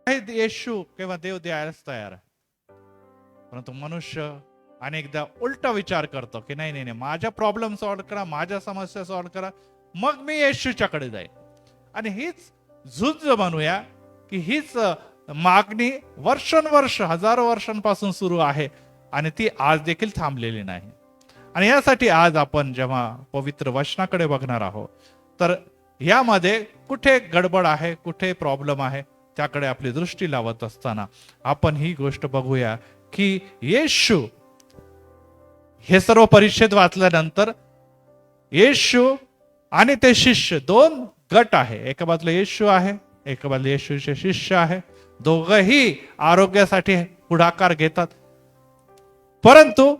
येशू किंवा देव द्यायलाच तयार आहे. परंतु मनुष्य अनेकदा उलटा विचार करतो की नाही नाही नाही, माझ्या प्रॉब्लेम सॉल्व्ह करा, माझ्या समस्या सॉल्व्ह करा, मग मी येशूच्याकडे जाईन. आणि हीच झुंज म्हणूया की हीच मागणी वर्षानुवर्ष हजारो वर्षांपासून सुरू आहे आणि ती आज देखील थांबलेली नाही. आणि यासाठी आज आपण जेव्हा पवित्र वचनाकडे बघणार आहोत तर यामध्ये कुठे गडबड आहे, कुठे प्रॉब्लेम आहे, त्याकडे आपली दृष्टी लावत असताना आपण ही गोष्ट बघूया की येशू, हे सर्व परिच्छेद वाचल्यानंतर येशू आणि ते शिष्य दोन गट आहे. एका बाजूला येशू आहे, एका बाजूला येशूचे शिष्य आहे. दोघही आरोग्यासाठी पुढाकार घेतात. परंतु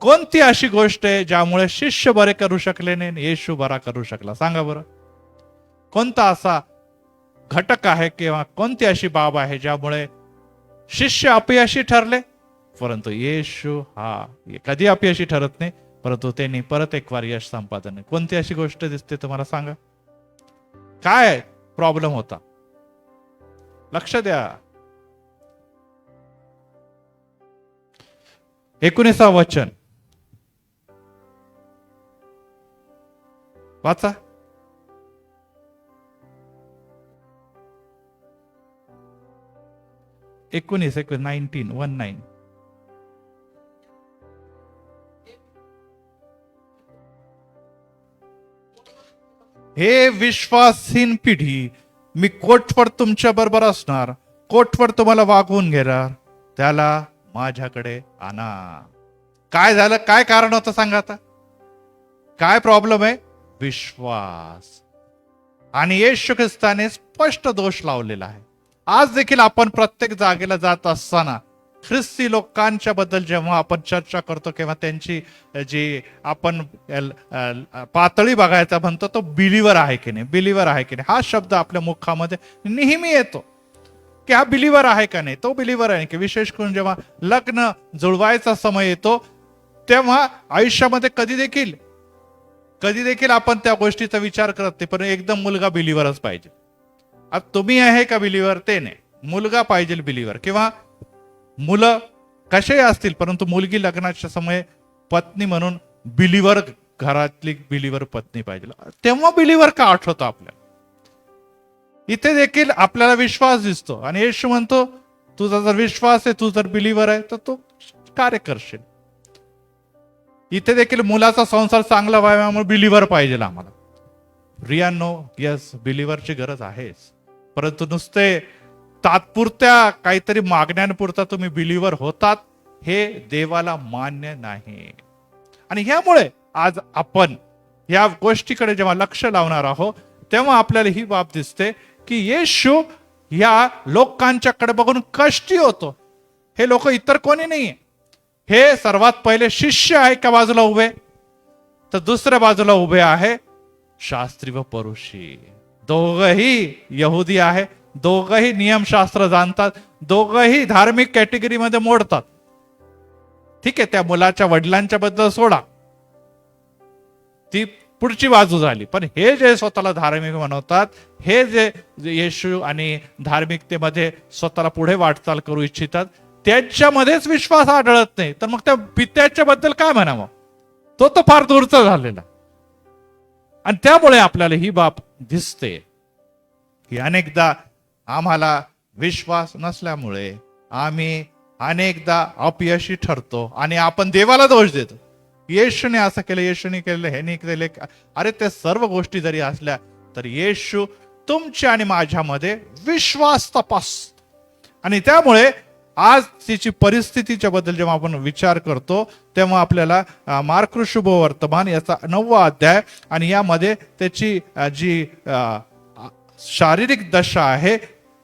कोणती अशी गोष्ट आहे ज्यामुळे शिष्य बरे करू शकले नाही, येशू बरा करू शकला? सांगा बरं. कोणता असा घटक आहे किंवा कोणती अशी बाब आहे ज्यामुळे शिष्य अपयशी ठरले परंतु येशू हा कधी अपयशी ठरत नाही, परंतु त्यांनी परत एक वार यश संपादन? कोणती अशी गोष्ट दिसते तुम्हाला? सांगा. काय प्रॉब्लेम होता? लक्ष द्या. 19 वचन वाचा. एकोणीस 19. हे विश्वासहीन पिढी, मी कोटभर तुमच्या बरोबर असणार, कोटभर तुम्हाला वागवून घेणार, त्याला माझ्याकडे आणा. काय झालं? काय कारण होतं? सांगा आता. काय प्रॉब्लेम आहे? विश्वास. आणि येशू ख्रिस्ताने स्पष्ट दोष लावलेला आहे. आज देखील आपण प्रत्येक जागेला जात असताना ख्रिस्ती लोकांच्या बद्दल जेव्हा आपण चर्चा करतो किंवा त्यांची जी आपण पातळी बघायचा म्हणतो, तो बिलीवर आहे की नाही, बिलीवर आहे की नाही, हा शब्द आपल्या मुखामध्ये नेहमी येतो की हा बिलीवर आहे का नाही, तो बिलीवर आहे की. विशेष करून जेव्हा लग्न जुळवायचा समय येतो तेव्हा आयुष्यामध्ये कधी देखील आपण त्या गोष्टीचा विचार करत नाही, पण एकदम मुलगा बिलीवरच पाहिजे. आता तुम्ही आहे का बिलीवर? ते नाही, मुलगा पाहिजे बिलीवर. किंवा मुलं कसे असतील परंतु मुलगी लग्नाच्या समय पत्नी म्हणून बिलीवर, घरातली बिलीवर पत्नी पाहिजे. तेव्हा बिलीवर का आठवतो आपल्याला? इथे देखील आपल्याला विश्वास दिसतो आणि येशू म्हणतो तुझा जर विश्वास आहे, तू जर बिलीवर आहे तर तू कार्य करशील. इथे देखील मुलाचा संसार चांगला व्हावा म्हणून बिलीवर पाहिजे आम्हाला. रियानो, यस, बिलीवरची गरज आहेच, परंतु नुसते तात्पुरत्या काहीतरी मागण्यांपुरता तुम्ही बिलीवर होतात हे देवाला मान्य नाही. आणि ह्यामुळे आज आपण या गोष्टीकडे जेव्हा लक्ष लावणार आहोत तेव्हा आपल्याला ही बाब दिसते की येशू या लोकांच्याकडे बघून कष्टी होतो. हे लोक इतर कोणी नाहीये. हे सर्वात पहिले शिष्य आहे का बाजूला उभे, तर दुसऱ्या बाजूला उभे आहे शास्त्री व परुषी. दोघही यहुदी आहे, दोघही नियमशास्त्र जाणतात, दोघही धार्मिक कॅटेगरीमध्ये मोडतात. ठीक आहे, त्या मुलाच्या वडिलांच्या बद्दल सोडा, ती पुढची बाजू झाली. पण हे जे स्वतःला धार्मिक म्हणवतात, हे जे येशू आणि धार्मिकतेमध्ये स्वतःला पुढे वाटचाल करू इच्छितात, त्यांच्यामध्येच विश्वास आढळत नाही, तर मग त्या पित्याच्या बद्दल काय म्हणावं? तो तर फार दूरचा झालेला. आणि त्यामुळे आपल्याला ही बाब दिसते की अनेकदा आम्हाला विश्वास नसल्यामुळे आम्ही अनेकदा अपयशी ठरतो आणि आपण देवाला दोष देतो. येशूने असं केलं, येशूने केलं, ह्याने केले. अरे, त्या सर्व गोष्टी जरी असल्या तर येशू तुमच्या आणि माझ्यामध्ये विश्वास तपास. आणि त्यामुळे आज तिची परिस्थितीच्या बद्दल जेव्हा आपण विचार करतो तेव्हा आपल्याला मार्क शुभवर्तमान याचा 9वा अध्याय आणि यामध्ये त्याची जी शारीरिक दशा आहे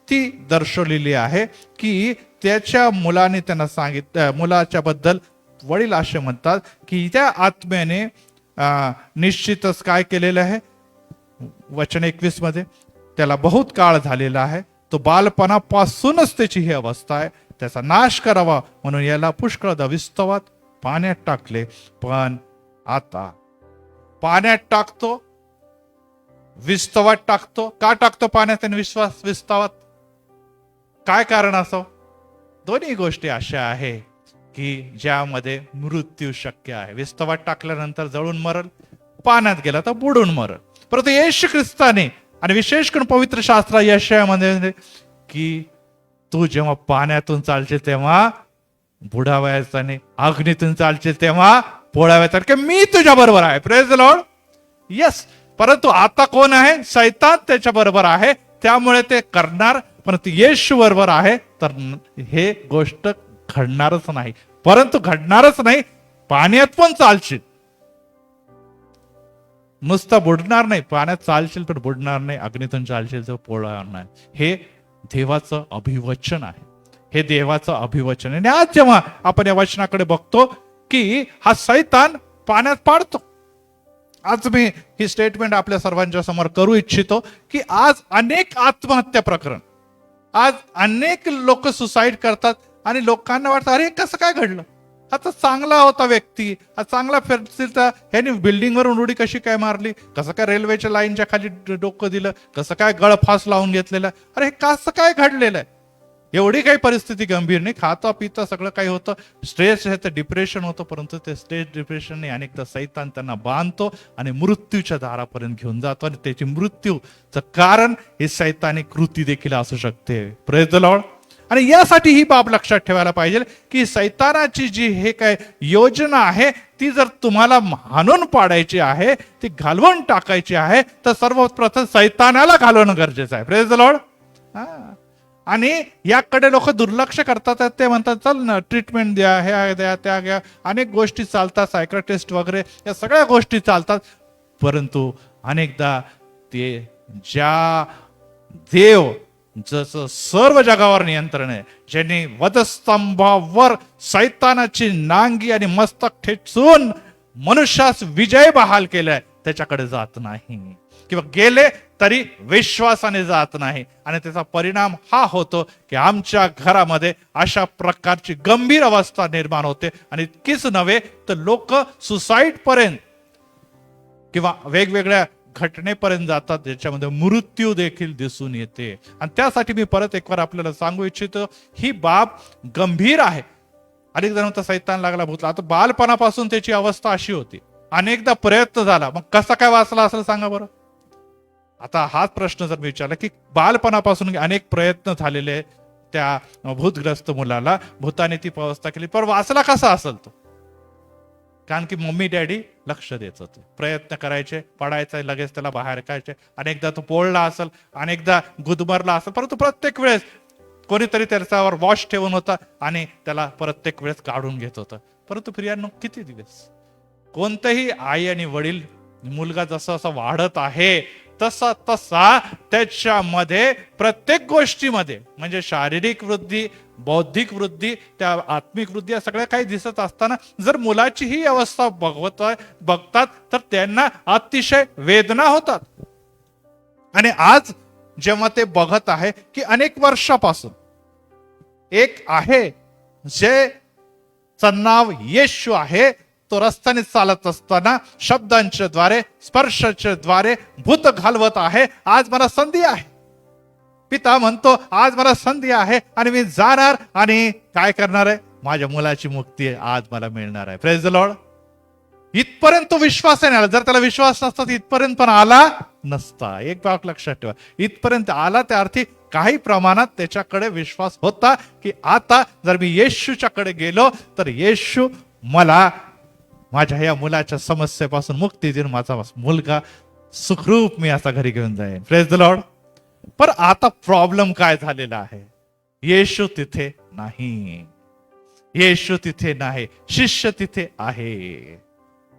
ती दर्शवलेली आहे की त्याच्या मुलाने त्यांना सांगितलं, मुलाच्या बद्दल वडील असे म्हणतात की त्या आत्म्याने निश्चितच काय केलेलं आहे, वचन 21 मध्ये, त्याला बहुत काळ झालेला आहे, तो बालपणापासूनच त्याची ही अवस्था आहे, त्याचा नाश करावा म्हणून याला पुष्कळदा विस्तवात पाण्यात टाकले. पण आता पाण्यात टाकतो, विस्तवात टाकतो. का टाकतो पाण्यात आणि विश्वास विस्तवात? काय कारण असो, दोन्ही गोष्टी अशा आहे की ज्यामध्ये मृत्यू शक्य आहे. विस्तवात टाकल्यानंतर जळून मरल, पाण्यात गेला तर बुडून मरल. परंतु येशू ख्रिस्ताने आणि विशेष करून पवित्र शास्त्र यशायामध्ये की तू जेव्हा पाण्यातून चालशील तेव्हा बुडावायचा नाही, अग्नीतून चालशील तेव्हा पोळावायचा, की मी तुझ्या बरोबर आहे. Praise the lord. येस. परंतु आता कोण आहे? सैतान त्याच्या बरोबर आहे, त्यामुळे ते करणार. परंतु येशू बरोबर आहे तर हे गोष्ट घडणारच नाही. परंतु घडणारच नाही, पाण्यात पण चालशील, नुसतं बुडणार नाही, पाण्यात चालशील पण बुडणार नाही, अग्नीतून चालशील तर पोळणार नाही. हे देवाचं अभिवचन आहे. हे देवाचं अभिवचन आहे. आणि आज जेव्हा आपण या वचनाकडे बघतो की हा सैतान पाण्यात पाडतो. आज मी ही स्टेटमेंट आपल्या सर्वांच्या समोर करू इच्छितो की आज अनेक आत्महत्या प्रकरण, आज अनेक लोक सुसाईड करतात आणि लोकांना वाटतं अरे कसं काय घडलं, हा तर चांगला होता व्यक्ती, हा चांगला फिरता, ह्याने बिल्डिंगवरून उडी कशी काय मारली, कसं काय रेल्वेच्या लाईनच्या खाली डोकं दिलं, कसं काय गळफास लावून घेतलेला, अरे हे कसं काय घडलेलं आहे. एवढी काही परिस्थिती गंभीर नाही, खाता पिता सगळं काही होतं, स्ट्रेस आहे तर डिप्रेशन होतं, परंतु ते स्ट्रेस डिप्रेशनने अनेकदा सैतान त्यांना बांधतो आणि मृत्यूच्या दारापर्यंत घेऊन जातो. आणि त्याची मृत्यूचं कारण हे सैतानिक कृती देखील असू शकते. Praise the Lord. आणि यासाठी ही बाब लक्षात ठेवायला पाहिजे की सैतानाची जी हे काय योजना आहे ती जर तुम्हाला हाणून पाडायची आहे, ती घालवून टाकायची आहे, तर सर्वप्रथम सैतानाला घालवणं गरजेचं आहे. Praise the Lord. आणि याकडे लोक दुर्लक्ष करतात. ते म्हणतात चल ना ट्रीटमेंट द्या, हे द्या, त्या घ्या, अनेक गोष्टी चालतात, सायकाट्रिस्ट वगैरे या सगळ्या गोष्टी चालतात. परंतु अनेकदा ते ज्या देव जसं सर्व जगावर नियंत्रण आहे, ज्यांनी वधस्तंभावर सैतानाची नांगी आणि मस्तक ठेचून मनुष्यास विजय बहाल केलाय, त्याच्याकडे जात नाही, किंवा गेले तरी विश्वासाने जात नाही. आणि त्याचा परिणाम हा होतो की आमच्या घरामध्ये अशा प्रकारची गंभीर अवस्था निर्माण होते. आणि इतकीच नव्हे तर लोक सुसाईड पर्यंत किंवा वेगवेगळ्या घटनेपर्यंत जातात, ज्याच्यामध्ये मृत्यू देखील दिसून येते. आणि त्यासाठी मी परत एक वार आपल्याला सांगू इच्छितो, ही बाब गंभीर आहे. अनेक जण सैतान लागला भूतला, आता बालपणापासून त्याची अवस्था अशी होती, अनेकदा प्रयत्न झाला, मग कसा काय वाचला असेल सांगा बरं. आता हाच प्रश्न जर मी विचारला की बालपणापासून अनेक प्रयत्न झालेले त्या भूतग्रस्त मुलाला, भूताने ती अवस्था केली, पण वाचला कसा असेल तो? कारण की मम्मी डॅडी लक्ष देत होते, प्रयत्न करायचे, पडायचा लगेच त्याला बाहेर काढायचे. अनेकदा तो पोळला असेल, अनेकदा गुदमरला असेल, परंतु प्रत्येक वेळेस कोणीतरी त्याच्यावर वॉश ठेवून होता आणि त्याला प्रत्येक वेळेस काढून घेत होतं. परंतु प्रियांनो, किती दिवस कोणतेही आई आणि वडील, मुलगा जसा जसा वाढत आहे तसा तसा त्याच्यामध्ये प्रत्येक गोष्टीमध्ये, म्हणजे शारीरिक वृद्धी, बौद्धिक वृद्धी, त्या आत्मिक वृद्धी, या सगळ्या काही दिसत असताना जर मुलाची ही अवस्था बघतात तर त्यांना अतिशय वेदना होतात. आणि आज जेव्हा ते बघत आहे की अनेक वर्षापासून एक आहे जे नाव येशू आहे, तो रस्त्याने चालत असताना शब्दांच्या द्वारे, स्पर्शाच्या द्वारे भूत घालवत आहे. आज मला संधी आहे, पिता म्हणतो आज मला संधी आहे आणि मी जाणार आणि काय करणार आहे, माझ्या मुलाची मुक्ती आज मला मिळणार आहे. Praise the Lord. इथपर्यंत तो विश्वासाने आला. जर त्याला विश्वास नसता तर इथपर्यंत पण आला नसता. एक बाब लक्षात ठेवा, इथपर्यंत आला त्या अर्थी काही प्रमाणात त्याच्याकडे विश्वास होता की आता जर मी येशूच्याकडे गेलो तर येशू मला माझ्या या मुलाच्या समस्येपासून मुक्ती देऊन माझा मुलगा सुखरूप मी असा घरी घेऊन जाईन. Praise the Lord. पण आता प्रॉब्लेम काय झालेला आहे, येशू तिथे नाही, येशू तिथे नाही, शिष्य तिथे आहे.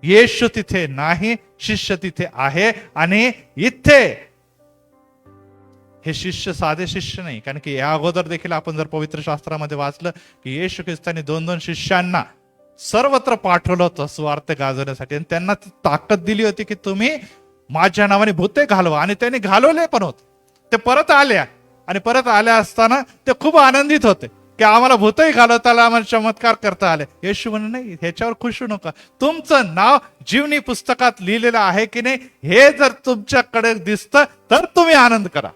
येशू तिथे नाही, शिष्य तिथे आहे. आणि इथे हे शिष्य साधे शिष्य नाही, कारण की या अगोदर देखील आपण जर पवित्र शास्त्रामध्ये वाचलं की येशू ख्रिस्ताने 2-2 शिष्यांना सर्वत्र पाठवलं होतं सुवार्थ गाजवण्यासाठी, आणि त्यांना ती ताकद दिली होती की तुम्ही माझ्या नावाने भूते घालवा. आणि त्यांनी घालवले पण होते. ते परत आल्या, आणि परत आल्या असताना ते खूप आनंदित होते की आम्हाला भूतही घालवता आलं, आम्हाला चमत्कार करता आले. येशू म्हणे नाही, ह्याच्यावर खुश होऊ नका, तुमचं नाव जीवनी पुस्तकात लिहिलेलं आहे की नाही हे जर तुमच्याकडे दिसतं तर तुम्ही आनंद करा.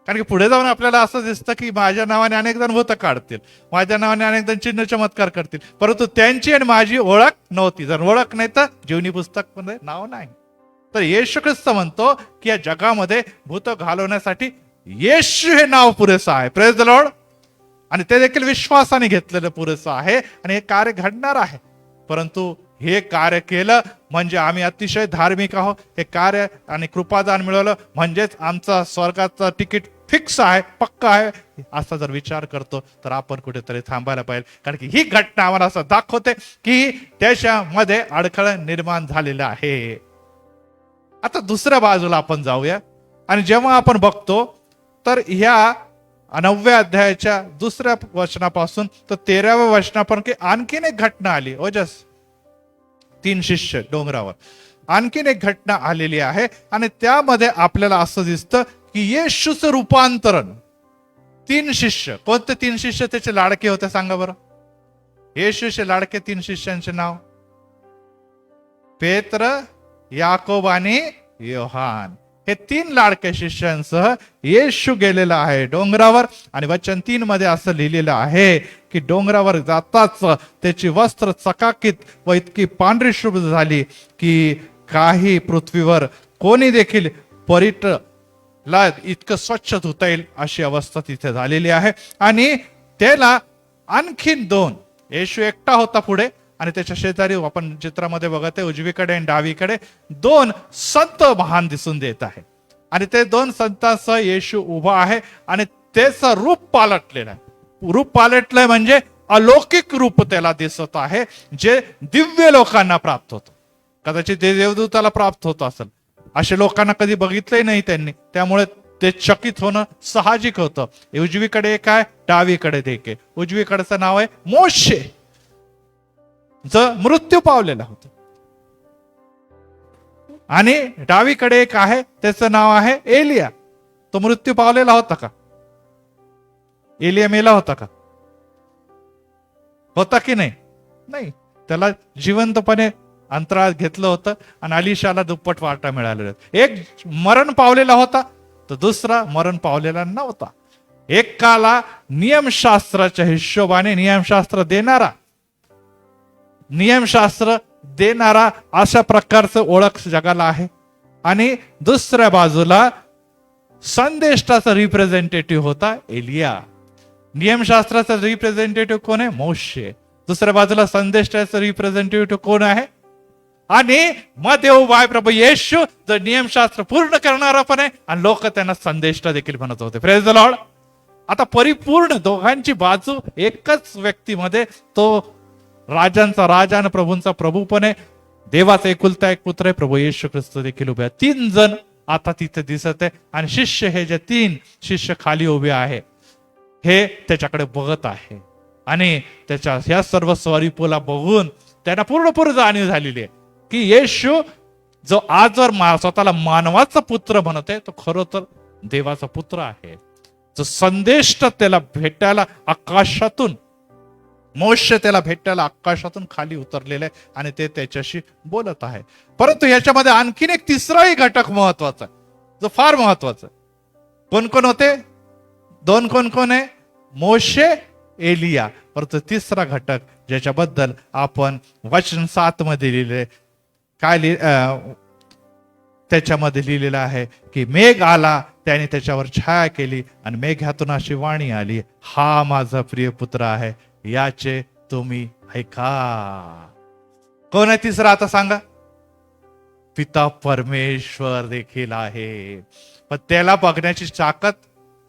कारण की पुढे जाऊन आपल्याला असं दिसतं की माझ्या नावाने अनेक जण भूत काढतील, माझ्या नावाने अनेक जण चिन्ह चमत्कार करतील, परंतु त्यांची आणि माझी ओळख नव्हती. जर ओळख नाही तर जीवनी पुस्तक मध्ये नाव नाही. तर येशू ख्रिस्त म्हणतो की या जगामध्ये भूत घालवण्यासाठी येशू हे नाव पुरेसं आहे. Praise the Lord. आणि ते देखील विश्वासाने घेतलेलं पुरेसं आहे आणि हे कार्य घडणार आहे. परंतु हे कार्य केलं म्हणजे आम्ही अतिशय धार्मिक आहोत, हे कार्य आणि कृपादान मिळवलं म्हणजेच आमचा स्वर्गाचं तिकीट फिक्स आहे, पक्का आहे, असा जर विचार करतो तर आपण कुठेतरी थांबायला पाहिजे. कारण की ही घटना आम्हाला असं दाखवते की त्याच्यामध्ये अडखळं निर्माण झालेलं आहे. आता दुसऱ्या बाजूला आपण जाऊया आणि जेव्हा आपण बघतो तर ह्या 9व्या अध्यायाच्या दुसऱ्या वचनापासून तर 13व्या वचनापर्यंत आणखीन एक घटना आली. ओजस 3 शिष्य डोंगरावर आणखीन एक घटना आलेली आहे आणि त्यामध्ये आपल्याला असं दिसतं की येशूचं रूपांतरण. 3 शिष्य, कोणते 3 शिष्य त्याचे लाडके होते सांगा बरं? येशूचे लाडके 3 शिष्यांचे नाव पेत्र, याकोब आणि योहान. हे 3 लाडक्या शिष्यांसह येशू गेलेला आहे डोंगरावर. आणि वचन 3 मध्ये असं लिहिलेलं आहे की डोंगरावर जाताच त्याची वस्त्र चकाकीत व इतकी पांढरी शुभ्र झाली की काही पृथ्वीवर कोणी देखील परिटला इतकं स्वच्छ धुता येईल अशी अवस्था तिथे झालेली आहे. आणि त्याला आणखीन 2, येशू एकटा होता पुढे आणि त्याच्या शेजारी आपण चित्रामध्ये बघते उजवीकडे आणि डावीकडे 2 संत महान दिसून देत आहे. आणि ते 2 संतांसह येशू उभा आहे आणि त्याचं रूप पालटलेलं आहे. रूप पालटलंय म्हणजे अलौकिक रूप त्याला दिसत आहे, जे दिव्य लोकांना प्राप्त होतं. कदाचित ते देवदूताला प्राप्त होत असेल, असे लोकांना कधी बघितलंही नाही त्यांनी, त्यामुळे ते चकित होणं साहजिक होतं. उजवीकडे एक आहे, डावीकडे एक आहे. उजवीकडचं नाव आहे मोशे, जो मृत्यू पावलेला होता. आणि डावीकडे एक आहे, त्याचं नाव आहे एलिया. तो मृत्यू पावलेला होता का? एलिया मेला होता का? होता की नाही? नाही. त्याला जिवंतपणे अंतराळात घेतलं होतं आणि अलिशाला दुप्पट वाटा मिळालेला. एक मरण पावलेला होता तर दुसरा मरण पावलेला नव्हता. एक काला नियमशास्त्राच्या हिशोबाने नियमशास्त्र देणारा अशा प्रकारचं ओळख जगाला आहे. आणि दुसऱ्या बाजूला संदेष्टाचा रिप्रेझेंटेटिव्ह होता एलिया. नियमशास्त्राचा रिप्रेझेंटेटिव्ह कोण आहे? मोशे. दुसऱ्या बाजूला संदेष्टाचा रिप्रेझेंटेटिव्ह कोण आहे? आणि मध्ये उभा आहे प्रभू येशू, जो नियमशास्त्र पूर्ण करणारा पण आहे आणि लोक त्यांना संदेष्टा देखील म्हणत होते. Praise the Lord. आता परिपूर्ण दोघांची बाजू एकच व्यक्तीमध्ये, तो राजांचा राजा आणि प्रभूंचा प्रभू पण आहे, देवाचा एकुलता एक पुत्र आहे प्रभू येशू ख्रिस्त देखील उभे आहे. 3 जण आता तिथे दिसत आहे आणि शिष्य, हे जे 3 शिष्य खाली उभे आहे, हे त्याच्याकडे बघत आहे. आणि त्याच्या ह्या सर्व स्वरूपाला बघून त्यांना पूर्ण जाणीव झालेली आहे की येशू जो आजवर स्वतःला मानवाचा पुत्र म्हणत आहे, तो खरं तर देवाचा पुत्र आहे. जो संदेश त्याला भेटायला आकाशातून, मोशे त्याला भेटायला आकाशातून खाली उतरलेले आहे आणि ते त्याच्याशी बोलत आहे. परंतु याच्यामध्ये आणखीन एक तिसराही घटक महत्वाचा आहे, जो फार महत्वाचा आहे. कोण कोण होते? 2 कोण आहे? मोशे, एलिया. परंतु तिसरा घटक ज्याच्याबद्दल आपण वचन 7 मध्ये लिहिले, काय त्याच्यामध्ये लिहिलेलं आहे की मेघ आला, त्याने त्याच्यावर छाया केली आणि मेघातून अशी वाणी आली, हा माझा प्रिय पुत्र आहे, याचे तुम्ही ऐका. कोण आहे तिसरा? आता सांगा. पिता परमेश्वर देखील आहे. पण त्याला बघण्याची ताकद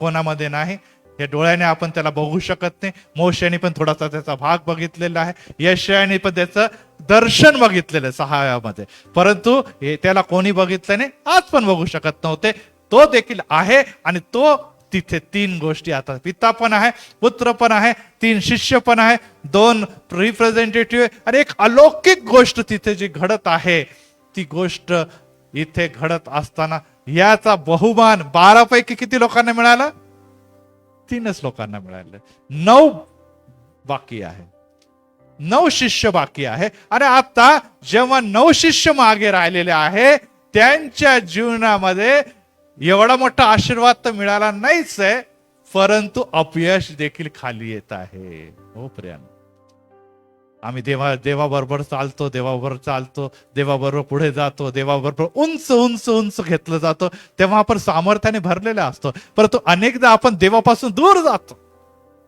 कोणामध्ये नाही. या डोळ्याने आपण त्याला बघू शकत नाही. मोशेने पण थोडासा त्याचा भाग बघितलेला आहे, यशायाने पण त्याचं दर्शन बघितलेलं 6व्यामध्ये, परंतु त्याला कोणी बघितलं नाही, आज पण बघू शकत नव्हते. तो देखील आहे आणि तो तिथे 3 गोष्टी, आता पिता पण आहे, पुत्र पण आहे, 3 शिष्य पण आहे, 2 रिप्रेझेंटेटिव्ह आणि एक अलौकिक गोष्ट तिथे जी घडत आहे, ती गोष्ट इथे घडत असताना याचा बहुमान 12 पैकी किती लोकांना मिळाला? 3च लोकांना मिळाले. 9 बाकी आहे, 9 शिष्य बाकी आहे. आणि आता जेव्हा 9 शिष्य मागे राहिलेले आहे, त्यांच्या जीवनामध्ये एवढा मोठा आशीर्वाद तर मिळाला नाहीच आहे, परंतु अपयश देखील खाली येत आहे. हो प्रियानो, आम्ही देवाबरोबर चालतो, देवाबरोबर पुढे जातो, देवाबरोबर उंच उंच उंच घेतलं जातो, तेव्हा आपण सामर्थ्याने भरलेला असतो. परंतु अनेकदा आपण देवापासून दूर जातो,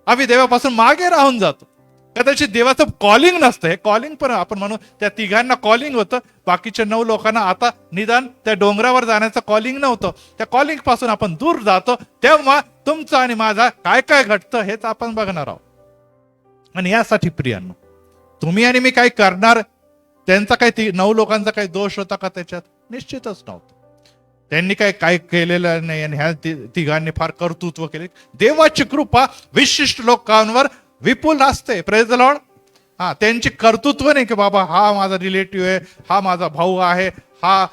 आम्ही देवापासून मागे राहून जातो. कदाचित देवाचं कॉलिंग नसतं. हे कॉलिंग पण आपण म्हणू, त्या तिघांना कॉलिंग होतं, बाकीच्या 9 लोकांना आता निदान त्या डोंगरावर जाण्याचं कॉलिंग नव्हतं. त्या कॉलिंग पासून आपण दूर जातो, तेव्हा तुमचं आणि माझा काय काय घडतं हेच आपण बघणार आहोत. आणि यासाठी प्रियांनो, तुम्ही आणि मी काय करणार, त्यांचा काही 9 लोकांचा काही दोष होता का त्याच्यात? निश्चितच नव्हता. त्यांनी काय केलेलं नाही, आणि ह्या तिघांनी फार कर्तृत्व केले. देवाची कृपा विशिष्ट लोकांवर विपुल असते. Praise the Lord. हा, त्यांची कर्तृत्व नाही की बाबा हा माझा रिलेटिव्ह आहे, हा माझा भाऊ आहे, हा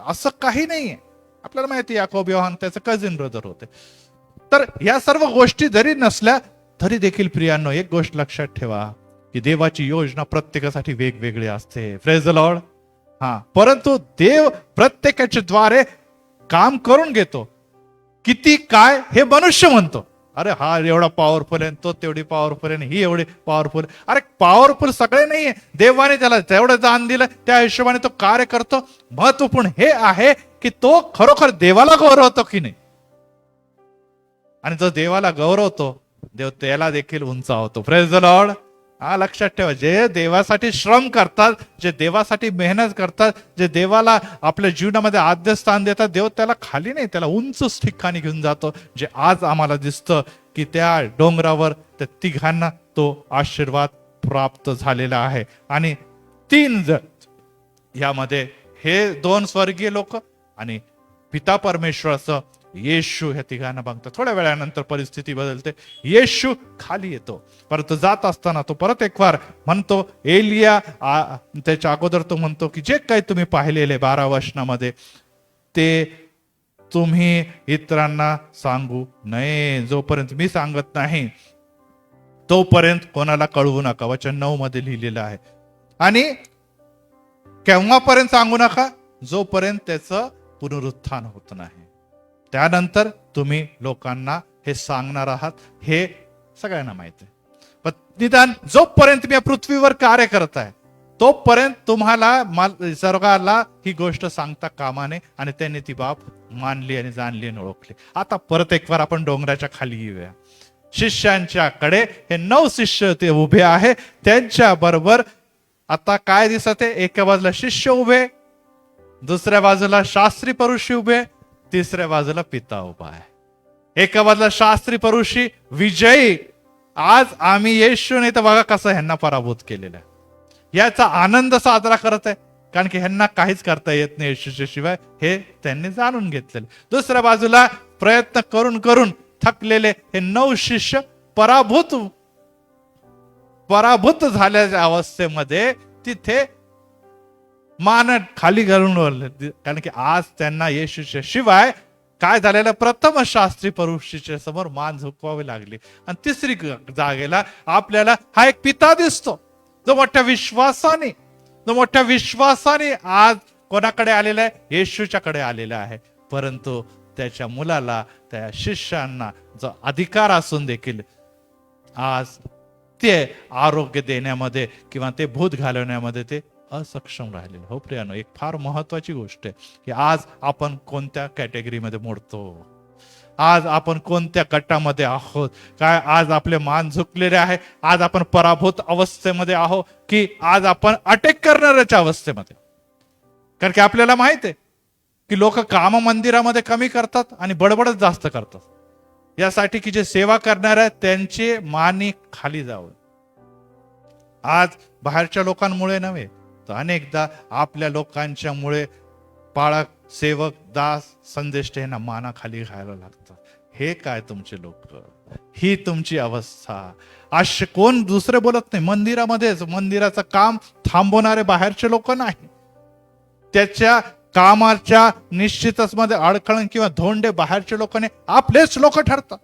असं काही नाहीये. आपल्याला माहिती याकोब योहान त्याचे कझिन ब्रदर होते. तर या सर्व गोष्टी जरी नसल्या तरी देखील प्रियांनो, एक गोष्ट लक्षात ठेवा की देवाची योजना प्रत्येकासाठी वेगवेगळी असते. Praise the Lord. हा, परंतु देव प्रत्येकाच्या द्वारे काम करून घेतो. किती काय हे मनुष्य म्हणतो, अरे हा एवढा पॉवरफुल आहे, तो तेवढी पॉवरफुल आहे, ही एवढी पॉवरफुल. अरे पॉवरफुल सगळे नाहीये, देवाने त्याला तेवढं दान दिलं, त्या हिशोबाने तो कार्य करतो. महत्वपूर्ण हे आहे की तो खरोखर देवाला गौरवतो की नाही. आणि जो देवाला गौरवतो, देव त्याला देखील उंचावतो. Praise the Lord. हा, लक्षात ठेवा, जे देवासाठी श्रम करतात, जे देवासाठी मेहनत करतात, जे देवाला आपल्या जीवनामध्ये आद्य स्थान देतात, देव त्याला खाली नाही, त्याला उंच ठिकाणी घेऊन जातो. जे आज आम्हाला दिसतं की त्या डोंगरावर त्या तिघांना तो आशीर्वाद प्राप्त झालेला आहे. आणि 3 जण यामध्ये, हे 2 स्वर्गीय लोक आणि पिता परमेश्वराचं येशू, ह्या तिघांना बघतात. थोड्या वेळानंतर परिस्थिती बदलते. येशू खाली येतो, परंतु जात असताना तो परत एक वार म्हणतो, एलिया त्याच्या अगोदर तो म्हणतो की जे काही तुम्ही पाहिलेले 12 वचनामध्ये ते तुम्ही इतरांना सांगू नये. जोपर्यंत मी सांगत नाही तोपर्यंत कोणाला कळवू नका. वचन 9 मध्ये लिहिलेलं आहे. आणि केव्हापर्यंत सांगू नका? जोपर्यंत त्याचं पुनरुत्थान होत नाही. त्यानंतर तुम्ही लोकांना हे सांगणार आहात, हे सगळ्यांना माहिती आहे. पण निदान जोपर्यंत मी या पृथ्वीवर कार्य करत आहे तोपर्यंत तुम्हाला सर्वाला ही गोष्ट सांगता कामा नये. आणि त्यांनी ती बाब मानली आणि जाणली आणि ओळखली. आता परत एक वार आपण डोंगराच्या खाली येऊया. शिष्यांच्याकडे हे 9 शिष्य ते उभे आहे. त्यांच्या बरोबर आता काय दिसत आहे? एका बाजूला शिष्य उभे, दुसऱ्या बाजूला शास्त्री परुषी उभे, तिसऱ्या बाजूला पिता उभा आहे. एका बाजूला शास्त्री परुषी विजयी, आज आम्ही येशू नाही तर बघा कसं ह्यांना पराभूत केलेला आहे, याचा आनंद साजरा करत आहे. कारण की ह्यांना काहीच करता येत नाही येशूच्या शिवाय, हे त्यांनी जाणून घेतलेले. दुसऱ्या बाजूला प्रयत्न करून करून थकलेले हे 9 शिष्य पराभूत झाल्याच्या अवस्थेमध्ये तिथे मान खाली घालून, कारण की आज त्यांना येशूच्या शिवाय काय झालेलं, प्रथम शास्त्री परुषीच्या समोर मान झुकवावी लागली. आणि तिसरी जागेला आपल्याला हा एक पिता दिसतो, जो मोठ्या विश्वासाने आज कोणाकडे आलेला आहे? येशूच्याकडे आलेला आहे. परंतु त्याच्या मुलाला, त्या शिष्यांना जो अधिकार असून देखील आज ते आरोग्य देण्यामध्ये किंवा ते भूत घालवण्यामध्ये ते असक्षम राहिलेले. हो प्रियानो, एक फार महत्वाची गोष्ट आहे की आज आपण कोणत्या कॅटेगरीमध्ये मोडतो, आज आपण कोणत्या गटामध्ये आहोत. काय आज आपले मान झुकलेले आहे? आज आपण पराभूत अवस्थेमध्ये आहोत की आज आपण अटॅक करणाऱ्याच्या अवस्थेमध्ये? कारण की आपल्याला माहित आहे की लोक काम मंदिरामध्ये कमी करतात आणि बडबडच जास्त करतात, यासाठी की जे सेवा करणार आहेत त्यांचे मानी खाली जावं. आज बाहेरच्या लोकांमुळे नव्हे तर अनेकदा आपल्या लोकांच्यामुळे पाळक, सेवक, दास, संदेश यांना मानाखाली घालायला लागतात. हे काय तुमचे लोक, ही तुमची अवस्था. असे कोण दुसरे बोलत नाही. मंदिरामध्येच मंदिराचं काम थांबवणारे बाहेरचे लोक नाही, त्याच्या कामाच्या निश्चितच मध्ये अडखळण किंवा धोंडे बाहेरच्या लोकांनी आपलेच लोक ठरतात.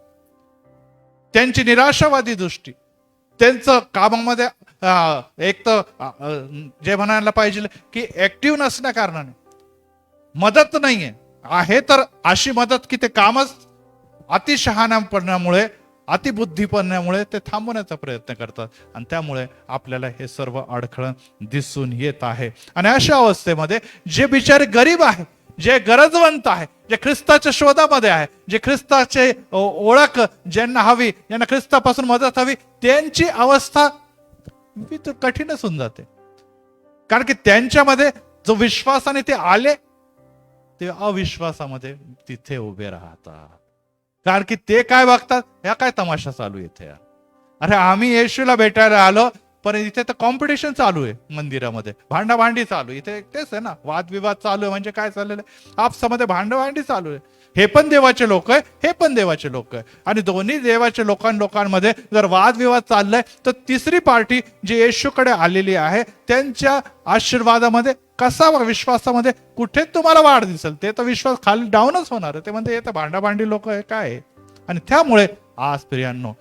त्यांची निराशावादी दृष्टी, त्यांचं कामामध्ये एक तर जे म्हणायला पाहिजे की ऍक्टिव्ह नसण्या कारणाने, मदत नाहीये, आहे तर अशी मदत की ते कामच अतिशहाणापणामुळे, अतिबुद्धीपणामुळे ते थांबवण्याचा प्रयत्न करतात, आणि त्यामुळे आपल्याला हे सर्व अडखळण दिसून येत आहे. आणि अशा अवस्थेमध्ये जे बिचारे गरीब आहे, जे गरजवंत आहे, जे ख्रिस्ताच्या शोधामध्ये आहे, जे ख्रिस्ताचे ओळख ज्यांना हवी, ज्यांना ख्रिस्तापासून मदत हवी, त्यांची अवस्था कठीणच होऊन जाते. कारण की त्यांच्यामध्ये जो विश्वासाने ते आले, ते अविश्वासामध्ये तिथे उभे राहतात. कारण की ते काय बघतात, ह्या काय तमाशा चालू इथे, अरे आम्ही येशूला भेटायला आलो, पण इथे तर कॉम्पिटिशन चालू आहे, मंदिरामध्ये भांडाभांडी चालू, इथे तेच आहे ना, वादविवाद चालू आहे. म्हणजे काय चाललेलं आहे, आपसामध्ये भांडाभांडी चालू आहे. हे पण देवाचे लोक आहे, हे पण देवाचे लोक आहे, आणि दोन्ही देवाचे लोकांमध्ये जर वादविवाद चाललाय, तर तिसरी पार्टी जी येशूकडे आलेली आहे, त्यांच्या आशीर्वादामध्ये कसा विश्वासामध्ये कुठे तुम्हाला वाढ दिसेल? ते तर विश्वास खाली डाऊनच होणार आहे. ते म्हणते हे तर भांडाभांडी लोक आहे, काय आहे? आणि त्यामुळे आज प्रियांनो,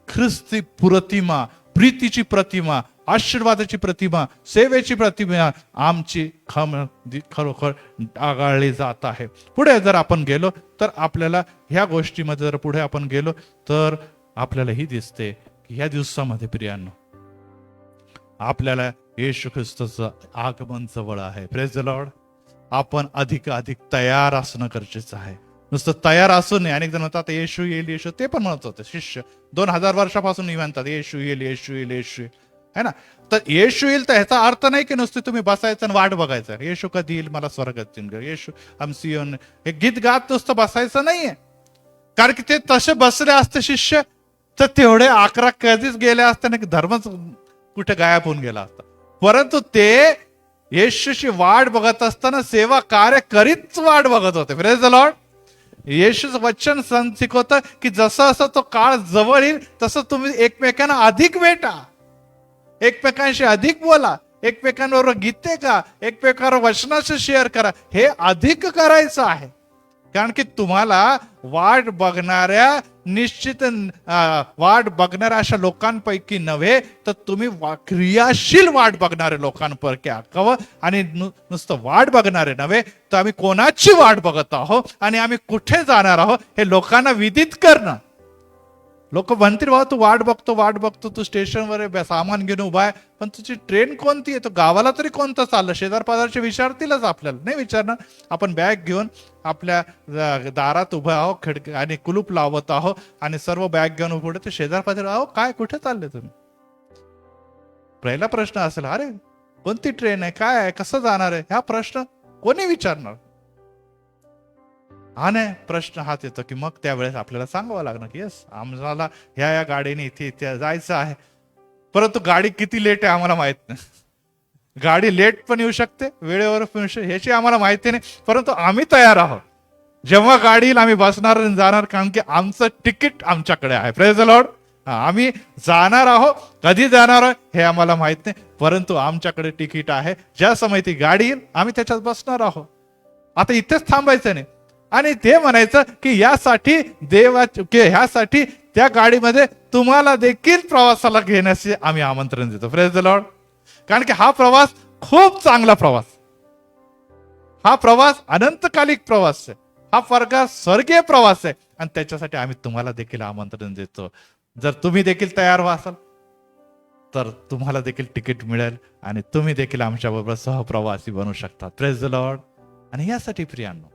ख्रिस्ती प्रतिमा, प्रीतीची प्रतिमा, आशीर्वादाची प्रतिमा, सेवेची प्रतिमा आमची खरोखर डागाळली जात आहे. पुढे जर आपण गेलो तर आपल्याला ह्या गोष्टीमध्ये जर पुढे आपण गेलो तर आपल्याला ही दिसते की ह्या दिवसामध्ये प्रियांनो, आपल्याला येशू ख्रिस्ताचं आगमन जवळ आहे. Praise the Lord. आपण अधिक तयार असणं गरजेचं आहे. नुसतं तयार असून नाही. अनेक जण म्हणतात येशू येईल, येशू, ते पण म्हणत होते शिष्य 2000 वर्षापासून म्हणतात येशू येईल, येशू येईल, येशू येईल, है ना. तर येशू येईल तर ह्याचा अर्थ नाही की नुसते तुम्ही बसायचं आणि वाट बघायचं, येशू कधी येईल, मला स्वर्गात येशू सियोन, हे गीत गात नुसतं बसायचं नाहीये. कारण की ते तसे बसले असते शिष्य तर तेवढे 11 कधीच गेले असते ना, की धर्मच कुठे गायब होऊन गेला असता. परंतु ते येशूची वाट बघत असताना सेवा कार्य करीत वाट बघत होते. Praise the Lord. येशूचं वचन शिकवतं की जसं असं तो काळ जवळ येईल तसं तुम्ही एकमेकांना अधिक भेटा, एकमेकांशी अधिक बोला, एकमेकांबरोबर गीते का, एकमेकांवर वचनाचं शेअर करा. हे अधिक करायचं आहे. कारण की तुम्हाला वाट बघणाऱ्या निश्चित वाट बघणाऱ्या अशा लोकांपैकी नव्हे, तर तुम्ही क्रियाशील वाट बघणाऱ्या लोकांपैकी असावं. आणि नुसतं वाट बघणारे नव्हे, तर आम्ही कोणाची वाट बघत आहोत आणि आम्ही कुठे जाणार आहोत हे लोकांना विदित करणं. लोक म्हणतील बाबा तू वाट बघतो, तू स्टेशनवर सामान घेऊन उभा आहे, पण तुझी ट्रेन कोणती आहे, तो गावाला तरी कोणतं चाललं, शेजार पाजारचे विचारतीलच, आपल्याला नाही विचारणार. आपण बॅग घेऊन आपल्या दारात उभं आहो, खिडकी आणि कुलूप लावत आहो, आणि सर्व बॅग घेऊन पुढे ते शेजार पाजार आहो, काय कुठे चालले तुम्ही? पहिला प्रश्न असेल, अरे कोणती ट्रेन आहे, काय आहे, कसं जाणार आहे, हा प्रश्न कोणी विचारणार? हा नाही प्रश्न हाच येतो की मग त्यावेळेस आपल्याला सांगावं लागणार की यस आम्हाला ह्या गाडीने इथे जायचं आहे, परंतु गाडी किती लेट आहे आम्हाला माहित नाही. गाडी लेट पण येऊ शकते, वेळेवर पण येऊ शकते, ह्याची आम्हाला माहिती नाही. परंतु आम्ही तयार आहोत. जेव्हा गाडी येईल आम्ही बसणार आणि जाणार, कारण की आमचं तिकीट आमच्याकडे आहे. Praise the Lord. आम्ही जाणार आहोत, कधी जाणार आहोत हे आम्हाला माहित नाही, परंतु आमच्याकडे तिकीट आहे. ज्या समय ती गाडी येईल आम्ही त्याच्यात बसणार आहोत. आता इथेच थांबायचं नाही. आणि ते म्हणायचं की यासाठी ह्यासाठी त्या गाडीमध्ये तुम्हाला देखील प्रवासाला घेण्याचे आम्ही आमंत्रण देतो. Praise the Lord. कारण की हा प्रवास खूप चांगला प्रवास, हा प्रवास अनंतकालिक प्रवास आहे, हा स्वर्गीय प्रवास आहे, आणि त्याच्यासाठी आम्ही तुम्हाला देखील आमंत्रण देतो. जर तुम्ही देखील तयार व्हाल तर तुम्हाला देखील तिकीट मिळेल आणि तुम्ही देखील आमच्या बरोबर सहप्रवासी बनू शकता. Praise the Lord. आणि यासाठी प्रियांनो,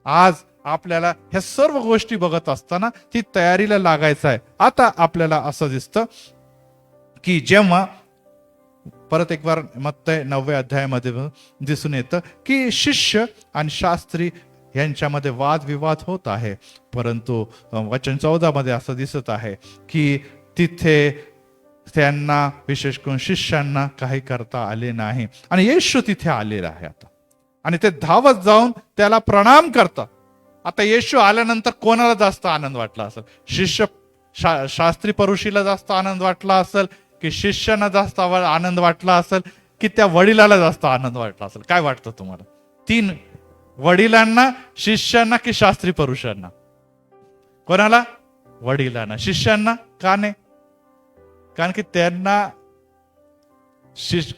आज आपल्याला ह्या सर्व गोष्टी बघत असताना ती तयारीला लागायचं आहे. आता आपल्याला असं दिसतं की जेव्हा परत एक बार मत्तय 9व्या अध्यायामध्ये दिसून येतं की शिष्य आणि शास्त्री यांच्यामध्ये वादविवाद होत आहे, परंतु वचन 14 मध्ये असं दिसत आहे की तिथे त्यांना, विशेष करून शिष्यांना, काही करता आले नाही, आणि येशू तिथे आलेला आहे आता, आणि ते धावत जाऊन त्याला प्रणाम करतात. आता येशू आल्यानंतर कोणाला जास्त आनंद वाटला असेल? शास्त्री परुषीला जास्त आनंद वाटला असेल, की शिष्यांना जास्त आनंद वाटला असेल, की त्या वडिलाला जास्त आनंद वाटला असेल? काय वाटतं तुम्हाला? 3 वडिलांना, शिष्यांना की शास्त्री परुषांना? कोणाला? वडिलांना. शिष्यांना का नाही? कारण की त्यांना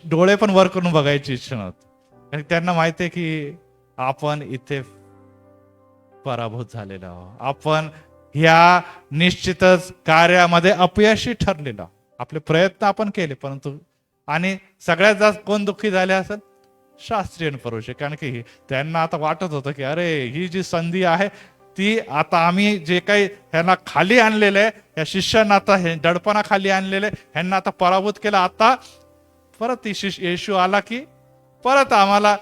डोळे पण वर करून बघायची इच्छा नव्हती. कारण त्यांना माहिती आहे की आपण इथे पराभूत झालेलो आहोत. आपण ह्या निश्चितच कार्यामध्ये अपयशी ठरलेलो आहोत. आपले प्रयत्न आपण केले परंतु, आणि सगळ्यात जास्त कोण दुःखी झाले असेल? शास्त्रीय पुरुष. कारण की त्यांना आता वाटत होतं की अरे ही जी संधी आहे ती आता आम्ही जे काही ह्यांना खाली आणलेलं आहे, या शिष्यांना आता हे दडपणा खाली आणलेलं आहे, ह्यांना आता पराभूत केलं, आता परत येशू आला की परत आम्हाला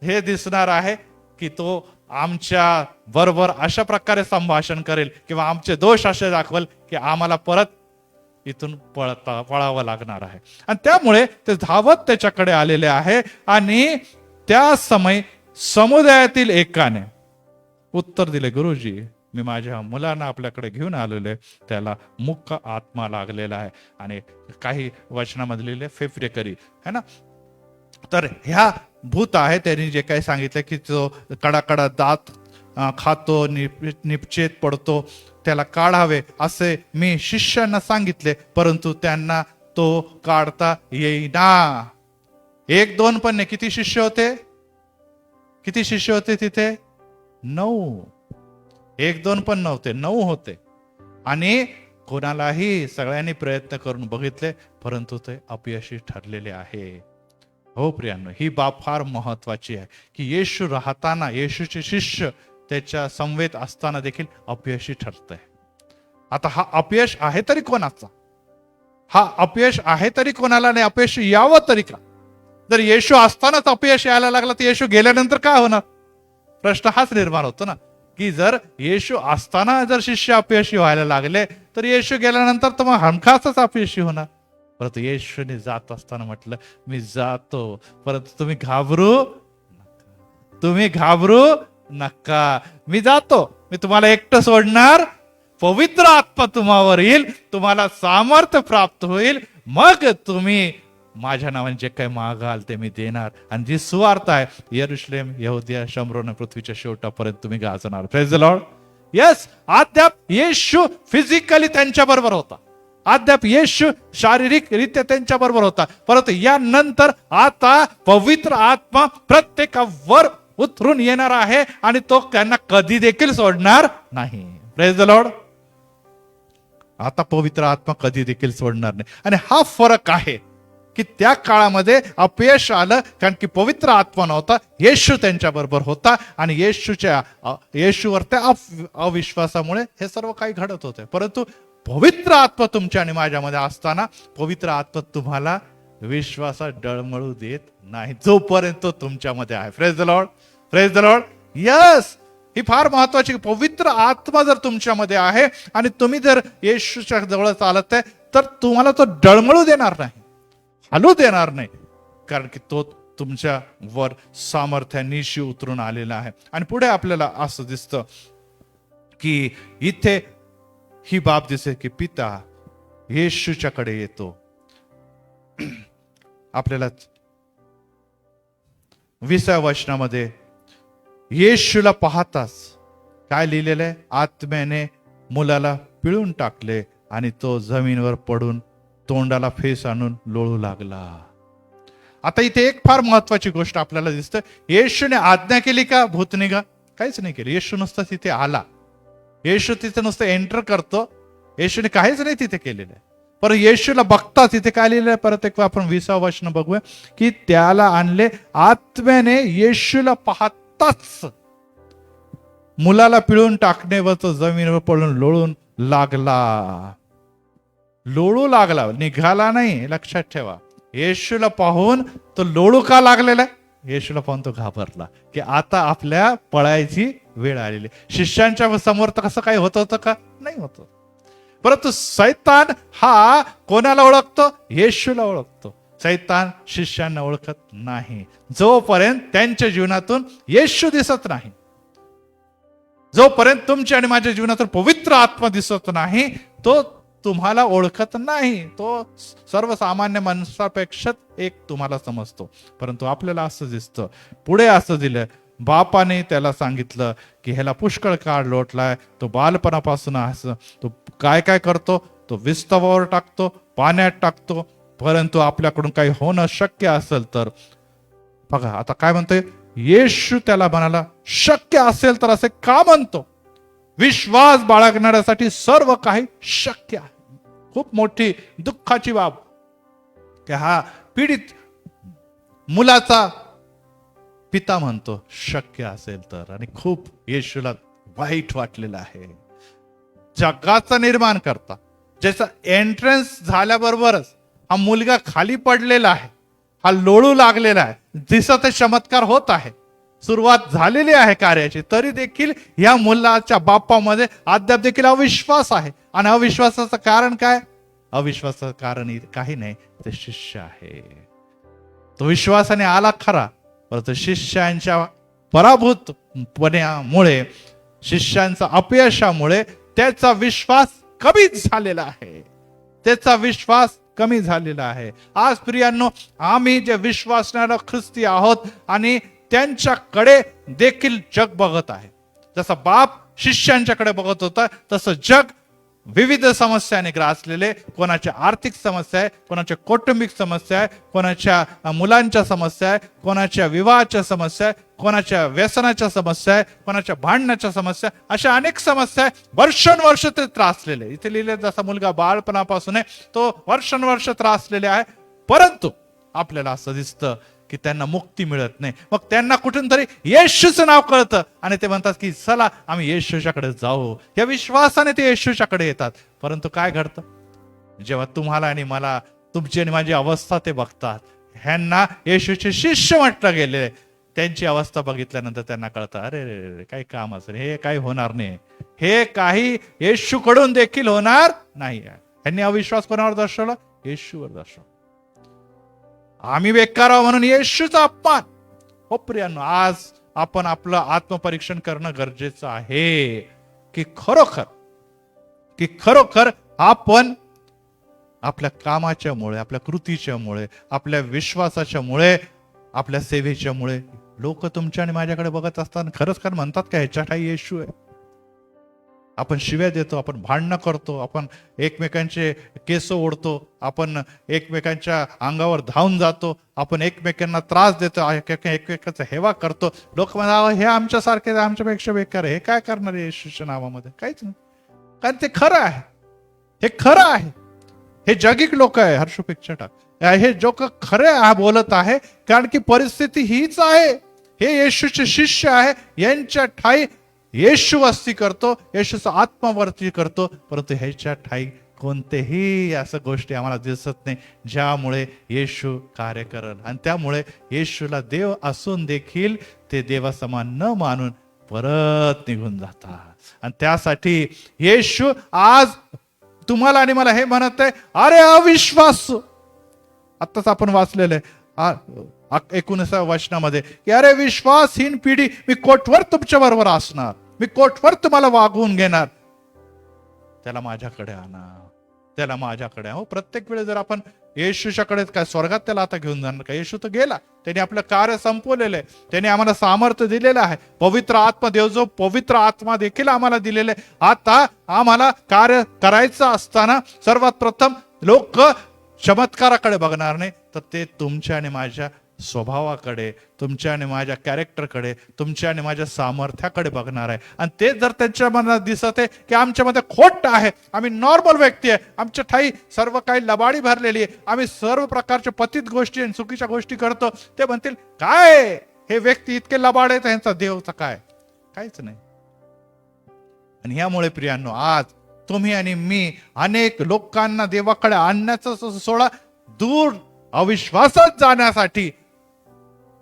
हे दिसणार आहे की तो आमच्या बरोबर अशा प्रकारे संभाषण करेल किंवा आमचे दोष असे दाखवेल की आम्हाला परत इथून पळावं लागणार आहे. आणि त्यामुळे ते धावत त्याच्याकडे आलेले आहे. आणि त्या समय समुदायातील एकाने उत्तर दिले, गुरुजी मी माझ्या मुलांना आपल्याकडे घेऊन आलेलो आहे, त्याला मुक्क आत्मा लागलेला आहे. आणि काही वचनामध्ये लिहिले फेफरेकरी है ना. तर ह्या भूत आहे त्यांनी जे काही सांगितलं की तो कडाकडा दात खातो, निपचेत पडतो, त्याला काढावे असे मी शिष्यांना सांगितले, परंतु त्यांना तो काढता येईना. 1-2 पण नाही, किती शिष्य होते? किती शिष्य होते तिथे? 9. 1-2 पण नव्हते, 9 होते. आणि कोणालाही सगळ्यांनी प्रयत्न करून बघितले परंतु ते अपयशी ठरलेले आहे. हो प्रियांनो, ही बाब फार महत्वाची आहे की येशू राहताना, येशूचे शिष्य त्याच्या समवेत असताना देखील अपयशी ठरतंय. आता हा अपयश आहे तरी कोणाचा? हा अपयश आहे तरी कोणाला नाही, अपयश यावं तरी का? जर येशू असतानाच अपयश यायला लागला तर येशू गेल्यानंतर काय होणार? प्रश्न हाच निर्माण होतो ना की जर येशू असताना जर शिष्य अपयशी व्हायला लागले तर येशू गेल्यानंतर तर मग हमखासच अपयशी होणार. परंतु येशूने जात असताना म्हटलं मी जातो, परंतु तुम्ही घाबरू नका, मी जातो, मी तुम्हाला एकटं सोडणार, पवित्र आत्मा तुम्हावर येईल, तुम्हाला सामर्थ्य प्राप्त होईल, मग तुम्ही माझ्या नावाने जे काही मागाल ते मी देणार. आणि जी सुवार्ता आहे यरुशलेम, यहुदिया, शमरोन, पृथ्वीच्या शेवटापर्यंत तुम्ही गाजवणार. Praise the lord. येस, अद्याप येशू फिजिकली त्यांच्या बरोबर होता, अद्याप येशू शारीरिक रित्या त्यांच्या बरोबर होता, परंतु यानंतर आता पवित्र आत्मा प्रत्येकावर उतरून येणार आहे आणि तो त्यांना कधी देखील सोडणार नाही. Praise the Lord. आता पवित्र आत्मा कधी देखील सोडणार नाही. आणि हा फरक आहे की त्या काळामध्ये अपयश आलं कारण की पवित्र आत्मा नव्हता, येशू त्यांच्या बरोबर होता आणि येशूवर त्या अविश्वासामुळे हे सर्व काही घडत होते. परंतु पवित्र आत्मा तुमच्या आणि माझ्यामध्ये असताना पवित्र आत्मा तुम्हाला विश्वासात डळमळू देत नाही जोपर्यंत तुमच्यामध्ये आहे. Praise the lord. Praise the lord. Yes, ही फार महत्वाची. पवित्र आत्मा जर तुमच्यामध्ये आहे आणि तुम्ही जर येशूच्या जवळ चालत आहे तर तुम्हाला तो डळमळू देणार नाही, हलू देणार नाही, कारण की तो तुमच्या वर सामर्थ्यानिशी उतरून आलेला आहे. आणि पुढे आपल्याला असं दिसतं की इथे ही बाब दिसते की पिता येशूच्याकडे येतो. आपल्याला 20व्या वचनामध्ये येशूला पाहताच काय लिहिलेलं आहे? आत्म्याने मुलाला पिळून टाकले आणि तो जमीनवर पडून तोंडाला फेस आणून लोळू लागला. आता इथे एक फार महत्वाची गोष्ट आपल्याला दिसतं. येशूने आज्ञा केली का भूत निघा? काहीच नाही केलं. येशू नुसता तिथे आला, येशू तिथे नुसतं एंटर करतो, येशूने काहीच नाही तिथे केलेलं आहे. पर येशूला बघता तिथे काय लिहिलं आहे? परत एक आपण 20वं वचन बघूया की त्याला आणले, आत्म्याने येशूला पाहताच मुलाला पिळून टाकणे व तो जमीनवर पडून लोळून लागला. लोळू लागला, निघाला नाही. लक्षात ठेवा, येशूला पाहून तो लोळू का लागलेला आहे? येशूला पाहून तो घाबरला की आता आपल्या पळायची वेळ आलेली. शिष्यांच्या समोर तर कसं काही होत होतं का? नाही होतं. परंतु सैतान हा कोणाला ओळखतो? येशूला ओळखतो. सैतान शिष्यांना ओळखत नाही जोपर्यंत त्यांच्या जीवनातून येशू दिसत नाही, जोपर्यंत तुमच्या आणि माझ्या जीवनातून पवित्र आत्मा दिसत नाही तो तुम्हाला ओळखत नाही. तो सर्वसामान्य माणसापेक्षा एक तुम्हाला समजतो. परंतु आपल्याला असं दिसतं, पुढे असं दिलं, बापाने त्याला सांगितलं की ह्याला पुष्कळ काळ लोटलाय, तो बालपणापासून असं तो काय काय करतो, तो विस्तवावर टाकतो, पाण्यात टाकतो, परंतु आपल्याकडून काही होणं शक्य असेल तर बघा आता काय म्हणतोय, येशू त्याला म्हणाला, शक्य असेल तर असे का म्हणतो? विश्वास बाळगणाऱ्यासाठी सर्व काही शक्य आहे. खूप मोठी दुःखाची बाब की हा पीडित मुलाचा पिता म्हणतो शक्य असेल तर, आणि खूप येशूला वाईट वाटलेलं आहे. जगाचा निर्माण करता ज्याचा एंट्रन्स झाल्याबरोबरच हा मुलगा खाली पडलेला आहे, हा लोळू लागलेला आहे, दिसत चमत्कार होत आहे, सुरुवात झालेली आहे कार्याची, तरी देखील या मुलाच्या बापामध्ये अद्याप देखील अविश्वास आहे. आणि अविश्वासाचं कारण काय? अविश्वासाचं कारण काही नाही, ते शिष्य आहे. तो विश्वासाने आला खरा, परंतु शिष्यांच्या पराभूतपणामुळे, शिष्यांच्या अपयशामुळे त्याचा विश्वास कमी झालेला आहे. त्याचा विश्वास कमी झालेला आहे. आज प्रियांनो, आम्ही जे विश्वासणारे ख्रिस्ती आहोत आणि त्यांच्याकडे देखील जग बघत आहे. जसा बाप शिष्यांच्याकडे बघत होता, तसं जग विविध समस्याने ग्रासलेले, कोणाच्या आर्थिक समस्या आहे, कोणाच्या कौटुंबिक समस्या आहे, कोणाच्या मुलांच्या समस्या आहे, कोणाच्या विवाहाच्या समस्या आहे, कोणाच्या व्यसनाच्या समस्या आहे, कोणाच्या भांडण्याच्या समस्या, अशा अनेक समस्या आहे. वर्षानुवर्ष ते त्रासलेले. इथे लिहिले जसा मुलगा बाळपणापासून आहे तो वर्षानुवर्ष त्रासलेले आहे, परंतु आपल्याला असं दिसतं की त्यांना मुक्ती मिळत नाही. मग त्यांना कुठून तरी येशूचं नाव कळतं आणि ते म्हणतात की चला आम्ही येशूच्याकडे जाऊ. या विश्वासाने ते येशूच्याकडे येतात. परंतु काय घडतं जेव्हा तुम्हाला आणि मला, तुमची आणि माझी अवस्था ते बघतात, ह्यांना येशूचे शिष्य म्हटलं गेले, त्यांची अवस्था बघितल्यानंतर त्यांना कळतं अरे रे काही काम असेल, हे काही होणार नाही, हे काही येशूकडून देखील होणार नाही. ह्यांनी अविश्वास कोणावर दर्शवला? येशूवर दर्शवला. आम्ही बेकार आहोत म्हणून येशूचा अपमान. हो प्रियांनो, आज आपण आपलं आत्मपरीक्षण करणं गरजेचं आहे की खरोखर आपण आपल्या कामाच्या मुळे, आपल्या कृतीच्या मुळे, आपल्या विश्वासाच्या मुळे, आपल्या सेवेच्या मुळे लोक तुमच्या आणि माझ्याकडे बघत असताना खरंच म्हणतात का ह्याच्या ठाई येशू आहे? आपण शिव्या देतो, आपण भांडणं करतो, आपण एकमेकांचे केस ओढतो, आपण एकमेकांच्या अंगावर धावून जातो, आपण एकमेकांना त्रास देतो, एकमेकांचा हेवा करतो. लोक म्हणतात हे आमच्यासारखे, आमच्यापेक्षा बेकार आहे, हे काय करणार आहे येशूच्या नावामध्ये? काहीच नाही. कारण ते खरं आहे, हे खरं आहे. हे जगिक लोक आहे, हर्षोपेक्षा टाक, हे जो खरे बोलत आहे, कारण की परिस्थिती हीच आहे. हे येशूचे शिष्य आहे, यांच्या ठाई येशू वस्ती करतो, येशूचा आत्मा वरती करतो, परंतु ह्याच्या ठाई कोणतेही असं गोष्टी आम्हाला दिसत नाही ज्यामुळे येशू कार्य करल. आणि त्यामुळे येशूला देव असून देखील ते देवासमान न मानून परत निघून जातात. आणि त्यासाठी येशू आज तुम्हाला आणि मला हे म्हणत आहे, अरे अविश्वास. आत्ताच आपण वाचलेलं आहे 19व्या वचनामध्ये की अरे विश्वासहीन पिढी, मी कोटवर तुमच्या बरोबर असणार, मी कोटवर तुम्हाला वागवून घेणार, त्याला माझ्याकडे आणा, त्याला माझ्याकडे. हो, प्रत्येक वेळेस जर आपण येशूच्याकडे काय स्वर्गात त्याला आता घेऊन जाणार का? येशू तर गेला, त्याने आपलं कार्य संपवलेलं आहे, त्याने आम्हाला सामर्थ्य दिलेलं आहे. पवित्र आत्मा, देव जो पवित्र आत्मा देखील आम्हाला दिलेलं आहे. आता आम्हाला कार्य करायचं असताना सर्वात प्रथम लोक चमत्काराकडे बघणार नाही, तर ते तुमच्या आणि माझ्या स्वभावाकडे, तुमच्या आणि माझ्या कॅरेक्टरकडे, तुमच्या आणि माझ्या सामर्थ्याकडे बघणार आहे. आणि ते जर त्यांच्या मनात दिसत आहे की आमच्यामध्ये खोट आहे, आम्ही नॉर्मल व्यक्ती आहे, आमच्या ठाई सर्व काही लबाडी भरलेली आहे, आम्ही सर्व प्रकारच्या पतित गोष्टी आणि चुकीच्या गोष्टी करतो, ते म्हणतील काय हे व्यक्ती इतके लबाड आहेत, यांचा देवचा काय? काहीच नाही. आणि यामुळे प्रियांनो, आज तुम्ही आणि मी अनेक लोकांना देवाकडे आणण्याचं सोडा, दूर अविश्वासात जाण्यासाठी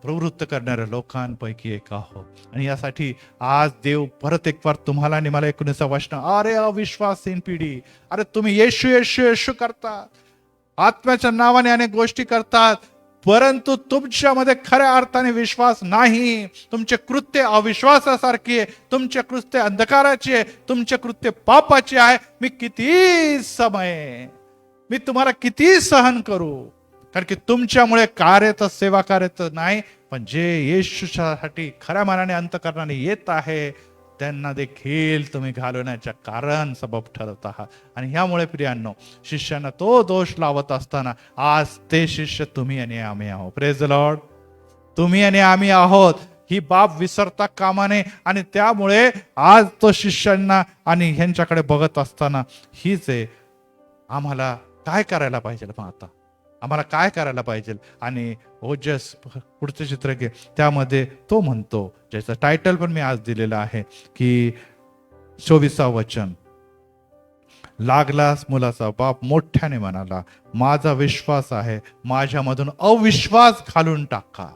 प्रवृत्त करणाऱ्या लोकांपैकी एक आहोत. आणि यासाठी आज देव परत एक वार तुम्हाला आणि मला 19व्या वचन, अरे अविश्वासीन पिढी, अरे तुम्ही येशू येशू येशू करतात, आत्म्याच्या नावाने अनेक गोष्टी करतात, परंतु तुमच्यामध्ये खऱ्या अर्थाने विश्वास नाही. तुमचे कृत्य अविश्वासासारखी आहे, तुमचे कृत्य अंधकाराची आहे, तुमचे कृत्य पापाची आहे. मी तुम्हाला किती सहन करू? कारण की तुमच्यामुळे कार्य तर सेवा कार्य तर नाही, पण जे येशूसाठी खऱ्या मनाने अंतकरणाने येत आहे त्यांना देखील तुम्ही घालवण्याच्या कारण सबब ठरत आहात. आणि ह्यामुळे प्रियांनो, शिष्यांना तो दोष लावत असताना आज ते शिष्य तुम्ही आणि आम्ही आहोत. Praise the Lord. तुम्ही आणि आम्ही आहोत ही बाब विसरता कामा नये. आणि त्यामुळे आज तो शिष्यांना आणि ह्यांच्याकडे बघत असताना हीच आहे, आम्हाला काय करायला पाहिजे मग आता, आम्हाला काय करायला पाहिजे. आणि ओजस पुढचे चित्र घे, त्यामध्ये तो म्हणतो, ज्याचं टायटल पण मी आज दिलेलं आहे की 24 वचन, लागलास मुलाचा बाप मोठ्याने म्हणाला, माझा विश्वास आहे, माझ्यामधून अविश्वास घालून टाका,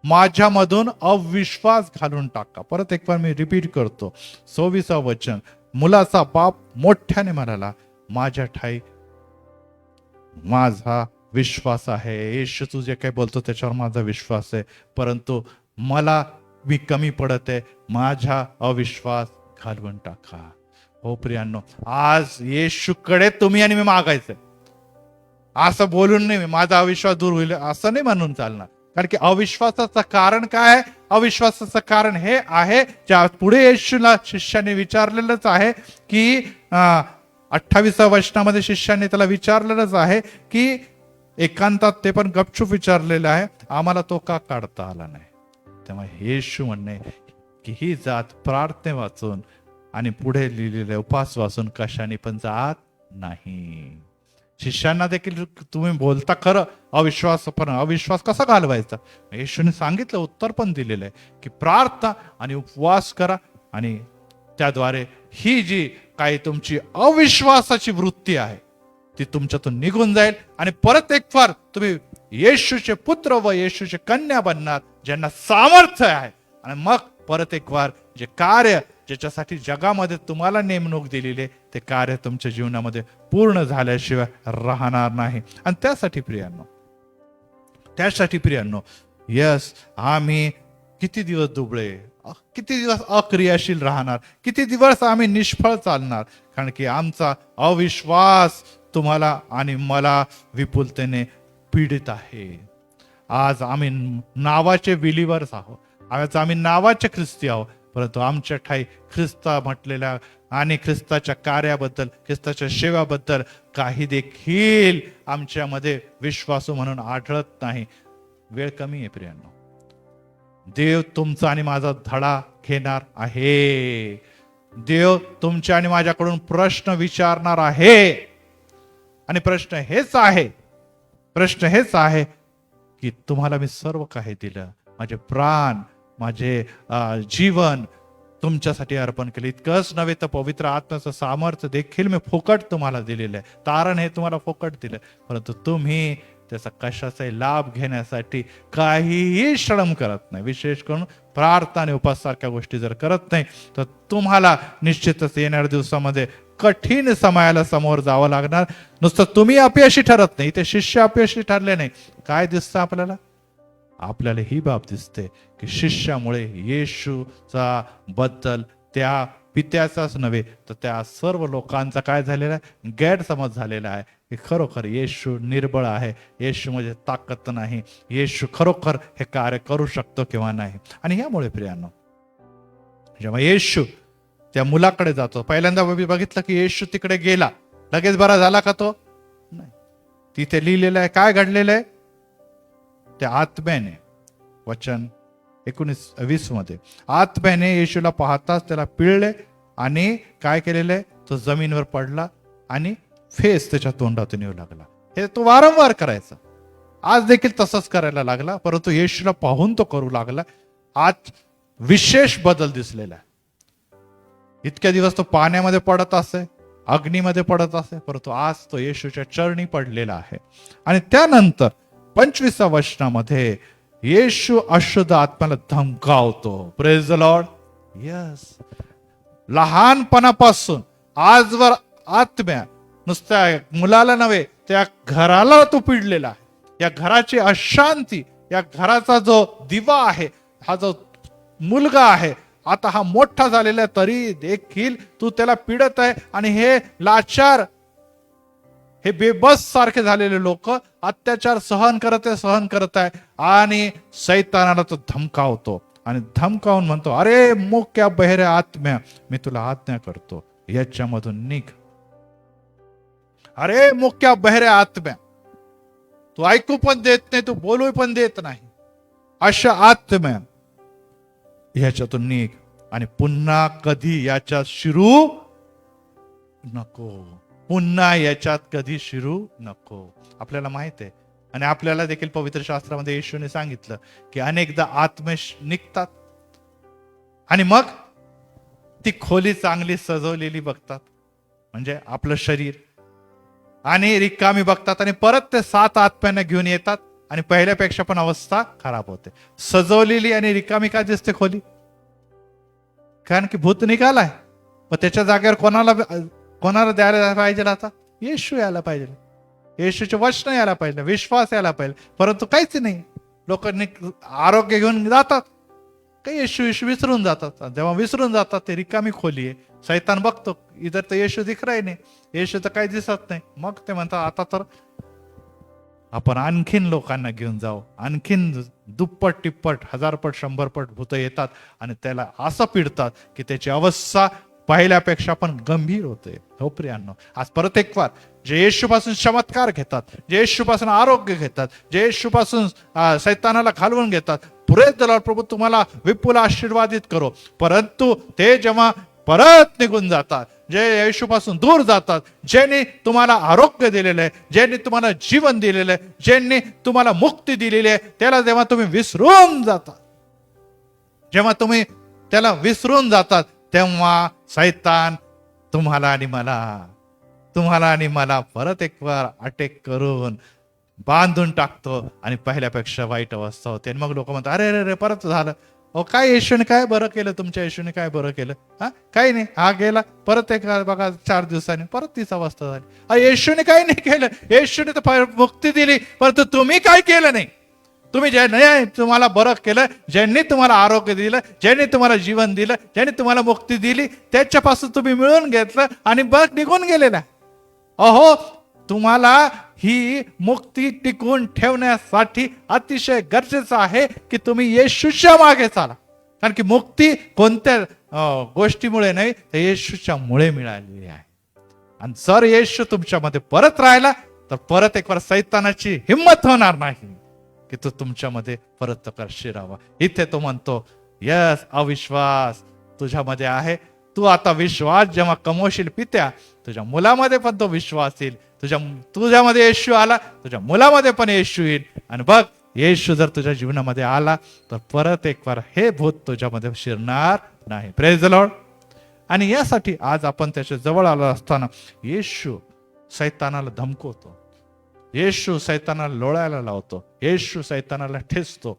माझ्यामधून अविश्वास घालून टाका. परत एक बार मी रिपीट करतो, 24 वचन, मुलाचा बाप मोठ्याने म्हणाला, माझ्या ठाई माझा विश्वास आहे. येशू तू जे काही बोलतो त्याच्यावर माझा विश्वास आहे, परंतु मला मी कमी पडत आहे, माझा अविश्वास घालवून टाका. हो प्रियांनो, आज येशूकडे तुम्ही आणि मी मागायचंय. असं बोलून नाही माझा अविश्वास दूर होईल असं नाही म्हणून चालणार. कारण की अविश्वासाचं कारण काय आहे? अविश्वासाचं कारण हे आहे, ज्या पुढे येशूला शिष्याने विचारलेलंच आहे की 28व्या वचनामध्ये शिष्याने त्याला विचारलेलंच आहे की एकांतात, ते पण गपचूप विचारलेलं आहे, आम्हाला तो का काढता आला नाही. तेव्हा येशू म्हणणे की ही जात प्रार्थने वाचून आणि पुढे लिहिलेले उपास वाचून कशाने पण जात नाही. शिष्यांना देखील तुम्ही बोलता खरं अविश्वास, पण अविश्वास कसा घालवायचा? येशूने सांगितलं, उत्तर पण दिलेलं आहे की प्रार्थना आणि उपवास करा, आणि त्याद्वारे ही जी काही तुमची अविश्वासाची वृत्ती आहे ती तुमच्यातून निघून जाईल, आणि परत एक फार तुम्ही येशूचे पुत्र व येशूचे कन्या बनणार, ज्यांना सामर्थ्य आहे. आणि मग परत एक वार जे कार्य ज्याच्यासाठी जगामध्ये तुम्हाला नेमणूक दिलेली ते कार्य तुमच्या जीवनामध्ये पूर्ण झाल्याशिवाय राहणार नाही. आणि त्यासाठी प्रियांनो, यस, आम्ही किती दिवस दुबळे, किती दिवस अक्रियाशील राहणार, किती दिवस आम्ही निष्फळ चालणार, कारण की आमचा अविश्वास तुम्हाला आणि मला विपुलतेने पीडित आहे. आज आम्ही नावाचे बिलीवर्स आहोत, आज आम्ही नावाचे ख्रिस्ती आहोत, परंतु आमच्या ठाई ख्रिस्ता म्हटलेल्या आणि ख्रिस्ताच्या कार्याबद्दल, ख्रिस्ताच्या सेवाबद्दल काही देखील आमच्यामध्ये विश्वासू म्हणून आढळत नाही. वेळ कमी आहे प्रियांनो. देव तुमचा आणि माझा धडा घेणार आहे. देव तुमच्या आणि माझ्याकडून प्रश्न विचारणार आहे. आणि प्रश्न हेच आहे की तुम्हाला मी सर्व काही दिलं, माझे प्राण, माझे जीवन तुमच्यासाठी अर्पण केले. इतकंच नव्हे तर पवित्र आत्म्याचं सामर्थ्य देखील मी फुकट तुम्हाला दिलेलं आहे. तारण हे तुम्हाला फुकट दिलं, परंतु तुम्ही त्याचा कशाचाही लाभ घेण्यासाठी काहीही श्रम करत नाही. विशेष करून प्रार्थना आणि उपास सारख्या गोष्टी जर करत नाही, तर तुम्हाला निश्चितच येणाऱ्या दिवसामध्ये कठीण समयाला समोर जावं लागणार. नुसतं तुम्ही अपयशी ठरत नाही, ते शिष्य अपयशी ठरले नाही. काय दिसतं आपल्याला ही बाब दिसते की शिष्यामुळे येशूचा बद्दल त्या पित्याचाच नव्हे तर त्या सर्व लोकांचा काय झालेला आहे? गैरसमज झालेला आहे की खरोखर येशू निर्बळ आहे, येशू म्हणजे ताकद नाही, येशू खरोखर हे कार्य करू शकतो किंवा नाही. आणि यामुळे प्रियांनो, जेव्हा येशू त्या मुलाकडे जातो, पहिल्यांदा बघितलं की येशू तिकडे गेला, लगेच बरा झाला का तो? नाही. तिथे लिहिलेलं आहे, काय घडलेलं आहे? त्या आत्म्याने, वचन 19:20 मध्ये, आत्म्याने येशूला पाहताच त्याला पिळले आणि काय केलेलं, तो जमीनवर पडला आणि फेस त्याच्या तोंडातून येऊ लागला. हे तो वारंवार करायचा, आज देखील तसंच करायला लागला, परंतु येशूला पाहून तो करू लागला. आज विशेष बदल दिसलेला आहे. इतक्या दिवस तो पाण्यामध्ये पडत असे, अग्नीमध्ये पडत असे, परंतु आज तो येशूच्या चरणी पडलेला आहे. आणि त्यानंतर 25व्या वचनामध्ये येशू अशुद्ध आत्म्याला धमकावतो. Praise the lord. यस, लहानपणापासून आजवर आत्म्या नुसत्या मुलाला नव्हे, त्या घराला तो पिडलेला आहे. या घराची अशांती, या घराचा जो दिवा आहे, हा जो मुलगा आहे, आता हा मोठा झालेला आहे, तरी देखील तू त्याला पिडत आहे. आणि हे लाचार, हे बेबस सारखे झालेले लोक अत्याचार सहन करत आहे आणि सैतानाला तो धमकावतो आणि धमकावून म्हणतो, अरे मुक्या बहिऱ्या आत्म्या, मी तुला आज्ञा करतो, याच्यामधून निघ. अरे मुक्या बहिऱ्या आत्म्या, तू ऐकू पण देत नाही, तू बोलू पण देत नाही, अशा आत्म्या ह्याच्यातून निघ आणि पुन्हा कधी याच्यात शिरू नको. पुन्हा याच्यात कधी शिरू नको. आपल्याला माहित आहे आणि आपल्याला देखील पवित्र शास्त्रामध्ये येशूने सांगितलं की अनेकदा आत्मेश निघतात आणि मग ती खोली चांगली सजवलेली बघतात, म्हणजे आपलं शरीर, आणि रिकामी बघतात आणि परत ते 7 आत्म्यांना घेऊन येतात आणि पहिल्यापेक्षा पण अवस्था खराब होते. सजवलेली आणि रिकामी का दिसते खोली? कारण की भूत निघालाय. पण त्याच्या जागेवर कोणाला द्यायला पाहिजे? आता येशू यायला पाहिजे, येशूचे वचन यायला पाहिजे, विश्वास यायला पाहिजे. परंतु काहीच नाही. लोक आरोग्य घेऊन जातात, काही येशू विसरून जातात. जेव्हा विसरून जातात ते रिकामी खोली आहे. सैतान बघतो इधर तर येशू दिख रहा नाही, येशू तर काही दिसत नाही. मग ते म्हणतात आता तर आपण आणखीन लोकांना घेऊन जाऊ, आणखीन दुप्पट टिप्पट 1000पट 100पट भूत येतात आणि त्याला असं पिडतात की त्याची अवस्था पहिल्यापेक्षा पण गंभीर होते. हो प्रियांनो, आज परत एक वार जे येशूपासून चमत्कार घेतात, जे येशूपासून आरोग्य घेतात, जे येशूपासून सैतानाला घालवून घेतात, पुरेच दलाल प्रभू तुम्हाला विपुल आशीर्वादित करो. परंतु ते जेव्हा परत निघून जातात, जे येशूपासून दूर जातात, ज्यांनी तुम्हाला आरोग्य दिलेलं आहे, ज्यांनी तुम्हाला जीवन दिलेलं आहे, ज्यांनी तुम्हाला मुक्ती दिलेली आहे, त्याला जेव्हा तुम्ही विसरून जातात, जेव्हा तुम्ही त्याला विसरून जातात, तेव्हा सैतान तुम्हाला आणि मला परत एक वार अटॅक करून बांधून टाकतो आणि पहिल्यापेक्षा वाईट अवस्था होते. मग लोक म्हणतात अरे अरे परत झालं. अहो काय येशूने काय बरं केलं? तुमच्या येशूने काय बरं केलं? काही नाही. हा गेला परत एक बघा 4 दिवसांनी परत तीच अवस्था झाली. येशूने काही नाही केलं, येशूने तर मुक्ती दिली, परंतु तुम्ही काय केलं नाही. तुम्ही ज्यांनी तुम्हाला बरं केलं, ज्यांनी तुम्हाला आरोग्य दिलं, ज्यांनी तुम्हाला जीवन दिलं, ज्यांनी तुम्हाला मुक्ती दिली, त्याच्यापासून तुम्ही मिळून घेतलं आणि बघ निघून गेलेला. अहो तुम्हाला ही मुक्ती टिकवून ठेवण्यासाठी अतिशय गरजेचं आहे की तुम्ही येशूच्या मागे चाला. कारण की मुक्ती कोणत्या गोष्टीमुळे नाही, तर येशूच्या मुळे मिळालेली आहे. आणि जर येशू तुमच्यामध्ये परत राहिला तर परत एक वार सैतानाची हिंमत होणार नाही की तो तुमच्यामध्ये परत शिरावा. इथे तो म्हणतो यस, अविश्वास तुझ्यामध्ये आहे, तू आता विश्वास जेव्हा कमवशील पित्या, तुझ्या मुलामध्ये पण तो विश्वास येईल. तुझ्यामध्ये येशू आला, तुझ्या मुलामध्ये पण येशू येईल. आणि बघ येशू जर तुझ्या जीवनामध्ये आला तर परत एक वार हे भूत तुझ्यामध्ये शिरणार नाही. Praise the Lord. आणि यासाठी आज आपण त्याच्या जवळ आलो असताना येशू सैतानाला धमकवतो, येशू सैतानाला लोळायला लावतो, येशू सैतानाला ठेचतो,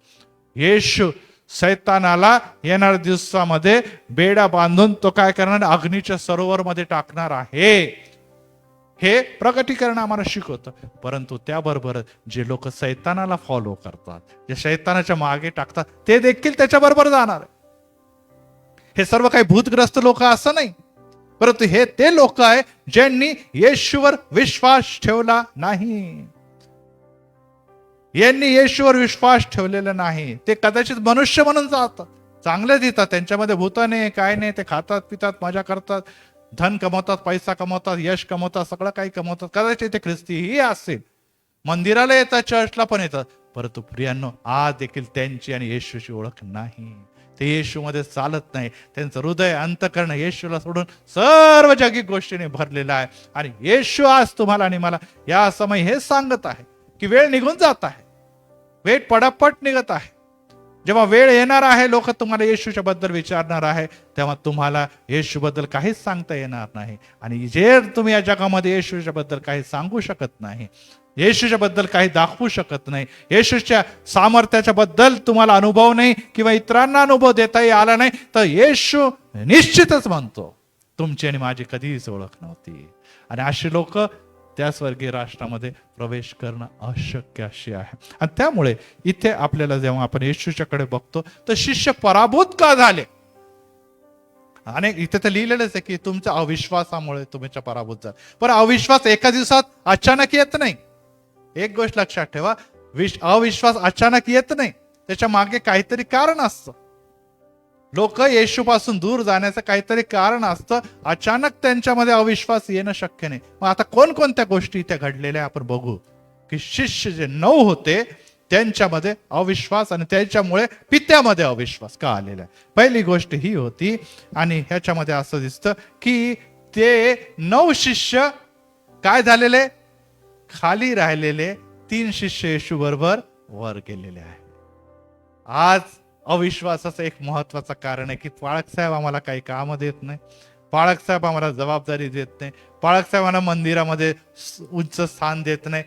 येशू सैतानाला येणाऱ्या दिवसामध्ये बेडा बांधून तो काय करणार? अग्नीच्या सरोवर मध्ये टाकणार आहे. हे प्रकटीकरण आम्हाला शिकवतं. परंतु त्याबरोबर जे लोक सैतानाला फॉलो करतात, जे सैतानाच्या मागे टाकतात, ते देखील त्याच्याबरोबर जाणार आहे. हे सर्व काही भूतग्रस्त लोक असं नाही, परंतु हे ते लोक आहे ज्यांनी येशूवर विश्वास ठेवला नाही. यांनी येशूवर विश्वास ठेवलेला नाही. ते कदाचित मनुष्य म्हणून जातात, चांगले देतात, त्यांच्यामध्ये भूत नाही काय नाही, ते खातात पितात मजा करतात, धन कमवतात, पैसा कमवतात, यश कमवतात, सगळं काही कमवतात. कदाचित ते ख्रिस्तीही असेल, मंदिराला येतात, चर्चला पण येतात, परंतु प्रियांनो आज देखील त्यांची आणि येशूची ओळख नाही. ते येशूमध्ये चालत नाही. त्यांचं हृदय अंतकरण येशूला सोडून सर्व जगिक गोष्टीने भरलेलं आहे. आणि येशू आज तुम्हाला आणि मला या समय हे सांगत आहे की वेळ निघून जात आहे, वेळ पटापट निघत आहे. जेव्हा वेळ येणार आहे, लोक तुम्हाला येशूच्या बद्दल विचारणार आहे, तेव्हा तुम्हाला येशू बद्दल काहीच सांगता येणार नाही. आणि जे तुम्ही या जगामध्ये येशूच्या बद्दल काही सांगू शकत नाही, येशूच्या बद्दल काही दाखवू शकत नाही, येशूच्या सामर्थ्याच्या बद्दल तुम्हाला अनुभव नाही किंवा इतरांना अनुभव देताही आला नाही, तर येशू निश्चितच म्हणतो तुमची आणि माझी कधीच ओळख नव्हती. आणि अशी लोक त्या स्वर्गीय राष्ट्रामध्ये प्रवेश करणं अशक्य अशी आहे. आणि त्यामुळे इथे आपल्याला जेव्हा आपण येशूच्याकडे बघतो तर शिष्य पराभूत का झाले? आणि इथे तर लिहिलेलंच आहे की तुमच्या अविश्वासामुळे तुमच्या पराभूत झाले. पण अविश्वास एका दिवसात अचानक येत नाही. एक गोष्ट लक्षात ठेवा, अविश्वास अचानक येत नाही, त्याच्या मागे काहीतरी कारण असतं. लोक येशूपासून दूर जाण्याचं काहीतरी कारण असतं. अचानक त्यांच्यामध्ये अविश्वास येणं शक्य नाही. मग आता कोणकोणत्या गोष्टी इथे घडलेल्या आपण बघू की शिष्य जे 9 होते त्यांच्यामध्ये अविश्वास आणि त्याच्यामुळे पित्यामध्ये अविश्वास का आलेला आहे. पहिली गोष्ट ही होती. आणि ह्याच्यामध्ये असं दिसतं की ते 9 शिष्य काय झालेले, खाली राहिलेले 3 शिष्य येशू बरोबर वर गेलेले आहे. आज अविश्वासाचं एक महत्वाचं कारण आहे की पाळक साहेब आम्हाला काही काम देत नाही, पाळक साहेब आम्हाला जबाबदारी देत नाही, पाळक साहेब आम्हाला मंदिरामध्ये उच्च स्थान देत नाही,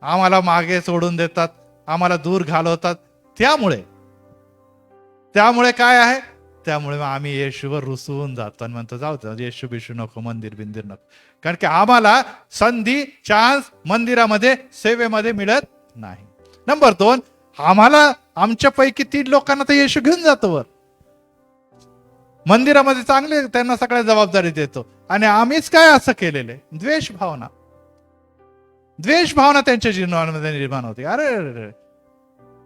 आम्हाला मागे सोडून देतात, आम्हाला दूर घालवतात. त्यामुळे काय आहे, त्यामुळे आम्ही येशूवर रुसून जातो आणि म्हणतो जाऊ दे, येशू बिशू नको, मंदिर बिंदिर नको. कारण की आम्हाला संधी, चान्स मंदिरामध्ये सेवेमध्ये मिळत नाही. नंबर 2, आम्हाला आमच्यापैकी 3 लोकांना तर येशू घेऊन जातो वर, मंदिरामध्ये चांगले त्यांना सगळ्या जबाबदारी देतो, आणि आम्हीच काय असं केलेले. द्वेष भावना त्यांच्या जीवनामध्ये निर्माण होते. अरे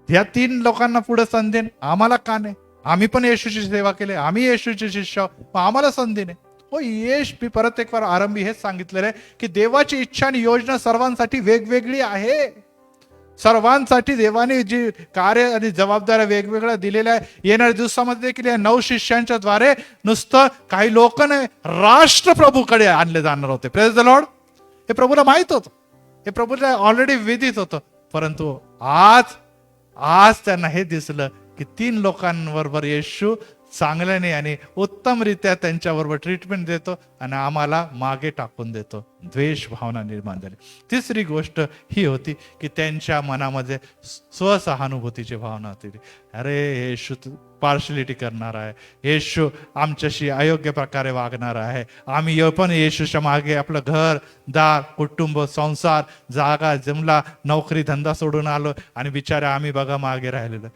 ह्या 3 लोकांना पुढे संधी, आम्हाला का नाही, आम्ही पण येशूची सेवा केली, आम्ही येशूचे शिष्य, आम्हाला संधी नाही. हो, मी परत एक बार आरंभी हेच सांगितलेलं आहे की देवाची इच्छा आणि योजना सर्वांसाठी वेगवेगळी आहे. सर्वांसाठी देवाने जी कार्य आणि जबाबदाऱ्या वेगवेगळ्या दिलेल्या आहे. येणाऱ्या दिवसामध्ये देखील या 9 शिष्यांच्या द्वारे नुसतं काही लोक नाही, राष्ट्रप्रभूकडे आणले जाणार होते. Praise the Lord. हे प्रभूला माहित होतं, हे प्रभूला ऑलरेडी विदित होतं. परंतु आज त्यांना हे दिसलं की 3 लोकांबरोबर येशू चांगल्याने आणि उत्तमरित्या त्यांच्याबरोबर ट्रीटमेंट देतो आणि आम्हाला मागे टाकून देतो. द्वेष भावना निर्माण झाली. तिसरी गोष्ट ही होती की त्यांच्या मनामध्ये स्वसहानुभूतीची भावना होती. अरे येशू पार्शलिटी करणार आहे, येशू आमच्याशी अयोग्य प्रकारे वागणार आहे, आम्ही पण येशूच्या मागे आपलं घर दार कुटुंब संसार जागा जमला नोकरी धंदा सोडून आलो आणि बिचारे आम्ही बघा मागे राहिलेलं.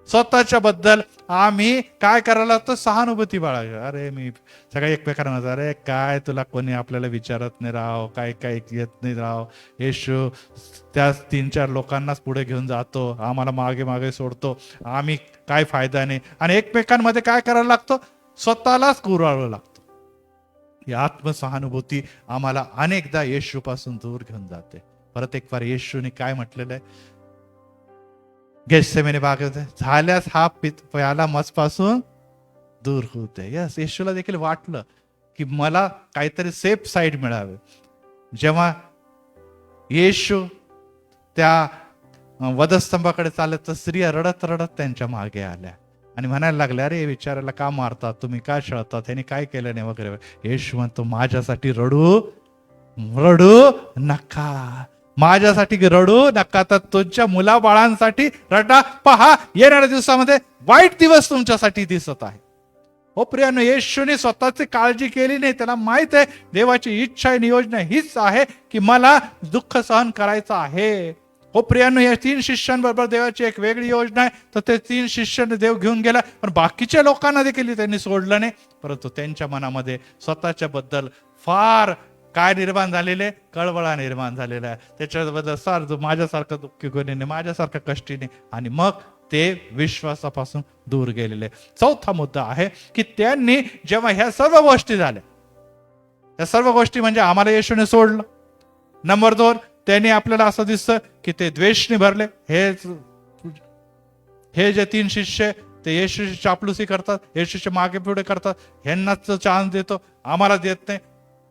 स्वतःच्या बद्दल आम्ही काय करायला लागतो, सहानुभूती बाळगा. अरे मी सगळ्या एकमेकांना म्हणतो, अरे काय तुला कोणी आपल्याला विचारत नाही राव, काय येत नाही राव. येशू त्या 3-4 लोकांनाच पुढे घेऊन जातो, आम्हाला मागे सोडतो, आम्ही काय फायदा नाही. आणि एकमेकांमध्ये काय करायला लागतो, स्वतःलाच कुराळावं लागतो. ही आत्मसहानुभूती आम्हाला अनेकदा येशूपासून दूर घेऊन जाते. परत एक बार येशूने काय म्हटलेलं आहे गेत्सेमने बागेत, झाल्यास हा प्याला मजपासून दूर होते. यस, येशूला देखील वाटलं की मला काहीतरी सेफ साईड मिळावे. जेव्हा येशू त्या वधस्तंभाकडे चालत तर स्त्रिया रडत त्यांच्या मागे आल्या आणि म्हणायला लागल्या, अरे विचारायला का मारतात तुम्ही, का छळतात, ह्याने काय केलं नाही वगैरे. येशू म्हणतो, माझ्यासाठी रडू नका, माझ्यासाठी रडू नका, तर तुमच्या मुलाबाळांसाठी रडा. पहा, येणाऱ्या दिवसामध्ये वाईट दिवस तुमच्यासाठी दिसत आहे. हो प्रियानो, येशूने स्वतःची काळजी केली नाही. त्याला माहित आहे देवाची इच्छा आणि योजना हीच आहे की मला दुःख सहन करायचं आहे. हो प्रियानो, या 3 शिष्यांबरोबर देवाची एक वेगळी योजना आहे. तर ते 3 शिष्यांना देव घेऊन गेला, पण बाकीच्या लोकांना देखील त्यांनी सोडलं नाही. परंतु त्यांच्या मनामध्ये स्वतःच्या बद्दल फार काय निर्माण झालेले, कळवळा निर्माण झालेला आहे. त्याच्याबद्दल माझ्यासारखं दुःखी कोणी नाही, माझ्यासारखं कष्टी नाही. आणि मग ते विश्वासापासून दूर गेलेले. चौथा मुद्दा आहे की त्यांनी जेव्हा ह्या सर्व गोष्टी झाल्या, या सर्व गोष्टी म्हणजे आम्हाला येशूने सोडलं. नंबर 2, त्यांनी आपल्याला असं दिसतं की ते द्वेषने भरले. हे जे 3 शिष्य ते येशूची चापलुसी करतात, येशूच्या मागे पुढे करतात, ह्यांनाच चान्स देतो, आम्हाला देत नाही.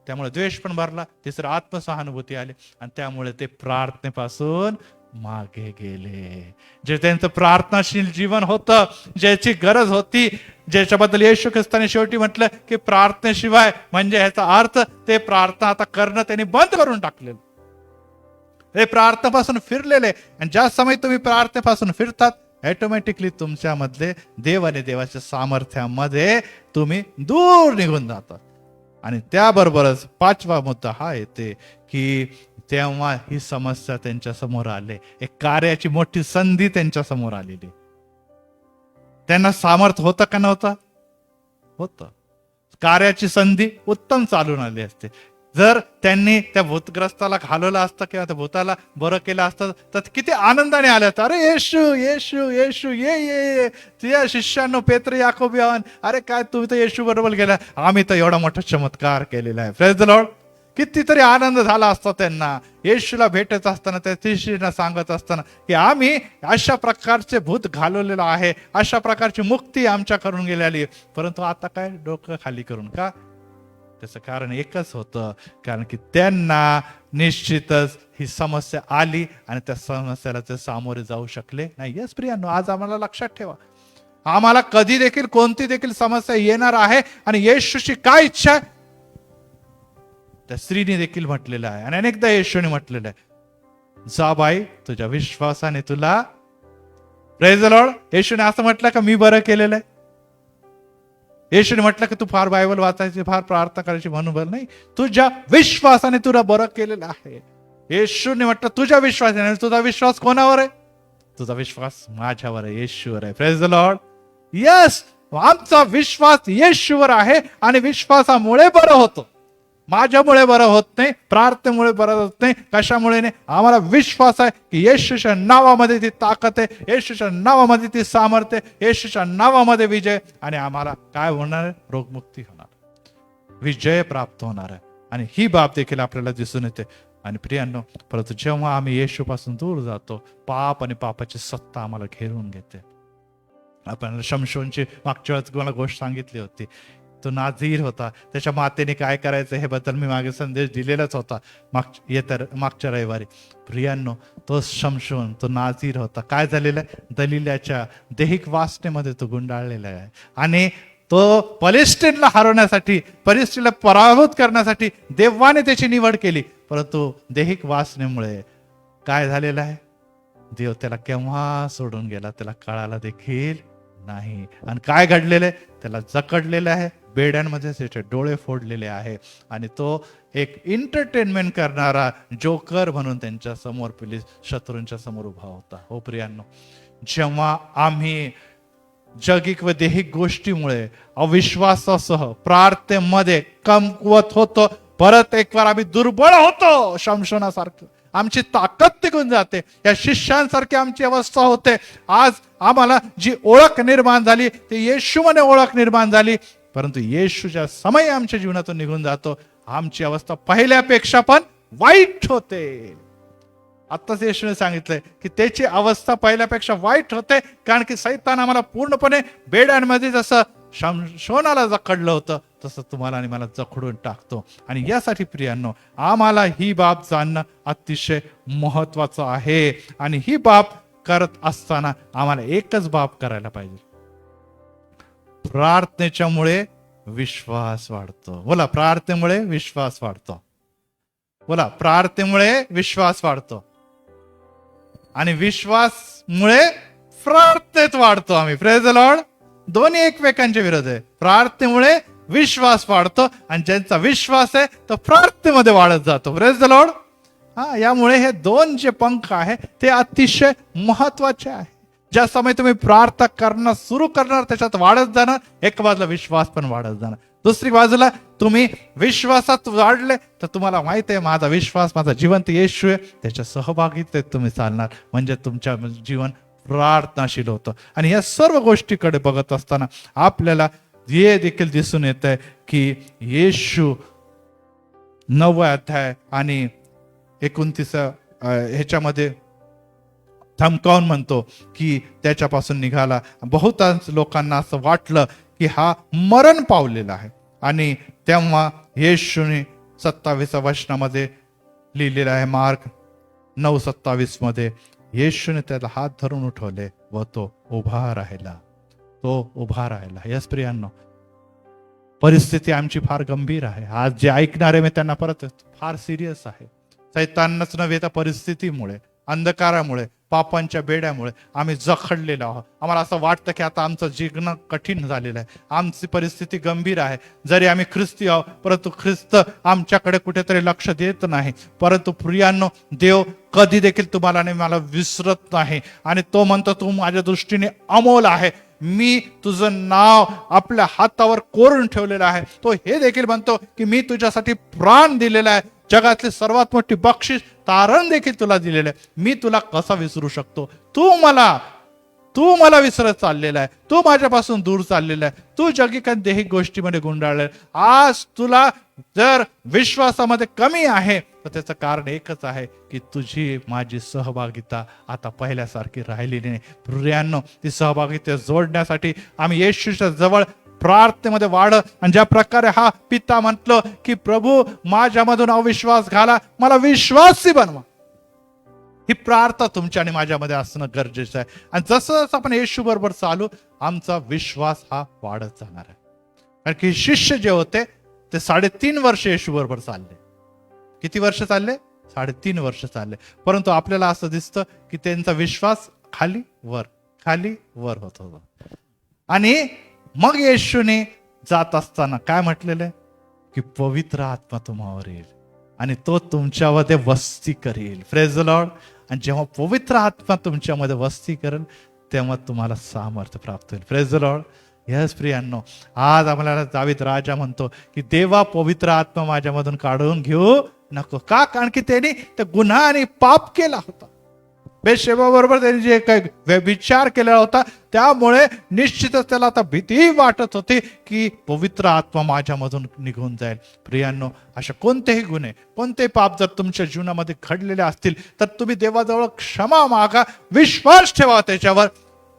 त्यामुळे द्वेष पण भरला. तिसरं आत्मसहानुभूती आली आणि त्यामुळे ते प्रार्थनेपासून मागे गेले. जे त्यांचं प्रार्थनाशील जीवन होतं, ज्याची गरज होती, ज्याच्याबद्दल येशू ख्रिस्ताने शेवटी म्हटलं की प्रार्थनेशिवाय, म्हणजे ह्याचा अर्थ ते प्रार्थना आता करणं त्यांनी बंद करून टाकलेलं. हे प्रार्थनेपासून फिरलेले. आणि ज्या समय तुम्ही प्रार्थनेपासून फिरतात, ऑटोमॅटिकली तुमच्यामधले देव आणि देवाच्या सामर्थ्यामध्ये तुम्ही दूर निघून जातात. आणि त्याबरोबरच 5वा मुद्दा हा येते की तेव्हा ही समस्या त्यांच्या समोर आले. एक कार्याची मोठी संधी त्यांच्या समोर आलेली. त्यांना सामर्थ्य होतं का नव्हतं? होतं. कार्याची संधी उत्तम चालून आली असते. जर त्यांनी त्या भूतग्रस्ताला घालवलं असतं किंवा त्या भूताला बरं केलं असतं तर किती आनंदाने आले असतं. अरे येशू येशू येशू ये तुझ्या शिष्यानो पेत्र याकोब योहान, अरे काय तुम्ही तर येशू बरोबर गेला, आम्ही तर एवढा मोठा चमत्कार केलेला आहे. Praise the Lord. कितीतरी आनंद झाला असता त्यांना. येशूला भेटत असताना त्या शिष्यांना सांगत असताना की आम्ही अशा प्रकारचे भूत घालवलेलं आहे, अशा प्रकारची मुक्ती आमच्याकडून गेलेली आहे. परंतु आता काय डोकं खाली करून का? त्याचं कारण एकच होतं, कारण की त्यांना निश्चितच ही समस्या आली आणि त्या समस्याला ते सामोरे जाऊ शकले नाही. यस प्रियांनो, आज आम्हाला लक्षात ठेवा, आम्हाला कधी देखील कोणती देखील समस्या येणार आहे आणि येशूची काय इच्छा आहे त्या स्त्रीने देखील म्हटलेलं आहे आणि अनेकदा येशूने म्हटलेलं आहे, जा बाई, तुझ्या विश्वासाने तुला. Praise the Lord. येशूने असं म्हटलं का मी बरं केलेलं आहे? येशूने म्हटलं की तू फार बायबल वाचायची, फार प्रार्थना करायची म्हणून बरं नाही, तुझ्या विश्वासाने तुला बरं केलेलं आहे. येशूने म्हटलं तुझ्या विश्वासाने. तुझा विश्वास कोणावर आहे? तुझा विश्वास माझ्यावर आहे, येशूवर आहे. Praise the lord. यस, आमचा विश्वास येशूवर आहे आणि विश्वासामुळे बरं होतो. माझ्यामुळे बरं होत नाही, प्रार्थनेमुळे बरं होत नाही. कशामुळे नाही? आम्हाला विश्वास आहे की येशूच्या नावामध्ये ती ताकद आहे, येशूच्या नावामध्ये ती सामर्थ्य, येशूच्या नावामध्ये विजय. आणि आम्हाला काय होणार आहे? रोगमुक्ती होणार, विजय प्राप्त होणार आहे. आणि ही बाब देखील आपल्याला दिसून येते. आणि प्रियांनो, परंतु जेव्हा आम्ही येशूपासून दूर जातो, पाप आणि पापाची सत्ता आम्हाला घेरून घेते. आपण शमशोनची मागच्या वेळेस मला गोष्ट सांगितली होती. तो नाझीर होता, त्याच्या मातेने काय करायचं हे बद्दल मी मागे संदेश दिलेलाच होता मागच्या रविवारी. प्रियांनो, तो शमशोन, तो नाझीर होता. काय झालेलं आहे? दलिलाच्या दैहिक वासनेमध्ये तो गुंडाळलेला आहे आणि तो पलेस्टीनला हरवण्यासाठी, पलेस्टीनला पराभूत करण्यासाठी देवाने त्याची निवड केली. परंतु दैहिक वासनेमुळे काय झालेलं आहे? देव त्याला केव्हा सोडून गेला त्याला कळाला देखील नाही. आणि काय घडलेलं आहे? त्याला जकडलेलं आहे, बेड्यांमध्ये त्याचे डोळे फोडलेले आहे आणि तो एक एंटरटेनमेंट करणारा जोकर म्हणून त्यांच्या समोर, पोलीस शत्रूंच्या समोर उभा होता. हो प्रियांनो, जेव्हा आम्ही जगिक व दैहिक गोष्टीमुळे अविश्वासासह प्रार्थनेमध्ये कमकुवत होतो, परत एक वार आम्ही दुर्बळ होतो, शमशोनासारखं आमची ताकद टिकून जाते. या शिष्यांसारखी आमची अवस्था होते. आज आम्हाला जी ओळख निर्माण झाली ती येशूमध्ये ओळख निर्माण झाली, परंतु येशूच्या समय आमच्या जीवनातून निघून जातो. आमची अवस्था पहिल्यापेक्षा पण वाईट होते. आत्ताच येशूने सांगितलंय की त्याची अवस्था पहिल्यापेक्षा वाईट होते, कारण की सैतान आम्हाला पूर्णपणे बेड्यांमध्ये जसं शमशोनाला जखडलं होतं तसं तुम्हाला आणि मला जखडून टाकतो. आणि यासाठी प्रियांनो, आम्हाला ही बाब जाणणं अतिशय महत्वाचं आहे. आणि ही बाब करत असताना आम्हाला एकच बाब करायला पाहिजे, प्रार्थनेच्यामुळे विश्वास वाढतो. बोला, प्रार्थनेमुळे विश्वास वाढतो. बोला, प्रार्थनेमुळे विश्वास वाढतो आणि विश्वासमुळे प्रार्थनेत वाढतो आम्ही. Praise the Lord. दोन्ही एकमेकांच्या विरोध आहे. प्रार्थनेमुळे विश्वास वाढतो आणि ज्यांचा विश्वास आहे तो प्रार्थनेमध्ये वाढत जातो. Praise the Lord. यामुळे हे दोन जे पंख आहे ते अतिशय महत्वाचे आहे. ज्या समय तुम्ही प्रार्थना करणं सुरू करणार त्याच्यात वाढत जाणार, एक बाजूला विश्वास पण वाढत जाणार, दुसरी बाजूला तुम्ही विश्वासात वाढले तर तुम्हाला माहित आहे माझा विश्वास, माझा जिवंत येशू आहे, त्याच्या सहभागितेत तुम्ही चालणार, म्हणजे तुमच्या जीवन प्रार्थनाशील होतं. आणि या सर्व गोष्टीकडे बघत असताना आपल्याला हे देखील दिसून येत आहे की येशू 9 अध्याय आणि 29 ह्याच्यामध्ये धमकावून म्हणतो की त्याच्यापासून निघाला. बहुतांश लोकांना असं वाटलं की हा मरण पावलेला आहे. आणि तेव्हा येशूने 27 वचनामध्ये लिहिलेलं आहे, मार्क 9:27 मध्ये, येशूने त्याला हात धरून उठवले व तो उभा राहिला. तो उभा राहिला. यस प्रियांनो, परिस्थिती आमची फार गंभीर आहे. आज जे ऐकणारे मी त्यांना परत फार सिरियस आहे. सैतानच नव्हे तर परिस्थितीमुळे, अंधकारामुळे, पापांच्या बेड्यामुळे आम्ही जखडलेलो आहोत. आम्हाला असं वाटतं की आता आमचं जगणं कठीण झालेलं आहे, आमची परिस्थिती गंभीर आहे. जरी आम्ही ख्रिस्ती आहोत परंतु ख्रिस्त आमच्याकडे कुठेतरी लक्ष देत नाही. परंतु प्रियांनो, देव कधी देखील तुम्हाला आणि मला विसरत नाही. आणि तो म्हणतो तू माझ्या दृष्टीने अमोल आहे, मी तुझं नाव आपल्या हातावर कोरून ठेवलेलं आहे. तो हे देखील म्हणतो की मी तुझ्यासाठी प्राण दिलेला आहे, जगातली सर्वात मोठी बक्षीस तारण देखील तुला दिलेलं आहे. मी तुला कसा विसरू शकतो? तू मला तू मला विसरत चाललेला आहे, तू माझ्यापासून दूर चाललेला आहे, तू जगिक देहिक गोष्टीमध्ये गुंडाळले. आज तुला जर विश्वासामध्ये कमी आहे तर त्याचं कारण एकच आहे की तुझी माझी सहभागिता आता पहिल्यासारखी राहिलेली नाही. प्रियांनो, ती सहभागिता जोडण्यासाठी आम्ही येशूच्या जवळ प्रार्थनेमध्ये वाढ. आणि ज्या प्रकारे हा पिता म्हटलं की प्रभू माझ्यामधून अविश्वास घाला, मला विश्वासी बनवा, ही प्रार्थना तुमच्या आणि माझ्यामध्ये असणं गरजेचं आहे. आणि जसं जसं आपण येशू बरोबर चालू, आमचा विश्वास हा वाढत जाणार आहे. कारण की शिष्य जे होते ते 3.5 वर्ष येशू बरोबर चालले. किती वर्ष चालले? 3.5 वर्ष चालले. परंतु आपल्याला असं दिसतं की त्यांचा विश्वास खाली वर होत होता. आणि मग येशूने जात असताना काय म्हटलेलं आहे की पवित्र आत्मा तुम्हावर येईल आणि तो तुमच्यामध्ये वस्ती करेल. Praise the Lord. आणि जेव्हा पवित्र आत्मा तुमच्यामध्ये वस्ती करेल तेव्हा तुम्हाला सामर्थ्य प्राप्त होईल. Praise the lord. यस प्रियांनो, आज आम्हाला दावीद राजा म्हणतो की देवा पवित्र आत्मा माझ्यामधून काढून घेऊ नको. का? कारण की त्यांनी त्या गुन्हा आणि पाप केला होता. बेशेबा बरोबर त्यांनी जे काही विचार केला होता त्यामुळे निश्चितच त्याला आता भीती वाटत होती की पवित्र आत्मा माझ्यामधून निघून जाईल. प्रियांनो, अशा कोणतेही गुन्हे, कोणतेही पाप जर तुमच्या जीवनामध्ये घडलेले असतील तर तुम्ही देवाजवळ क्षमा मागा, विश्वास ठेवा त्याच्यावर.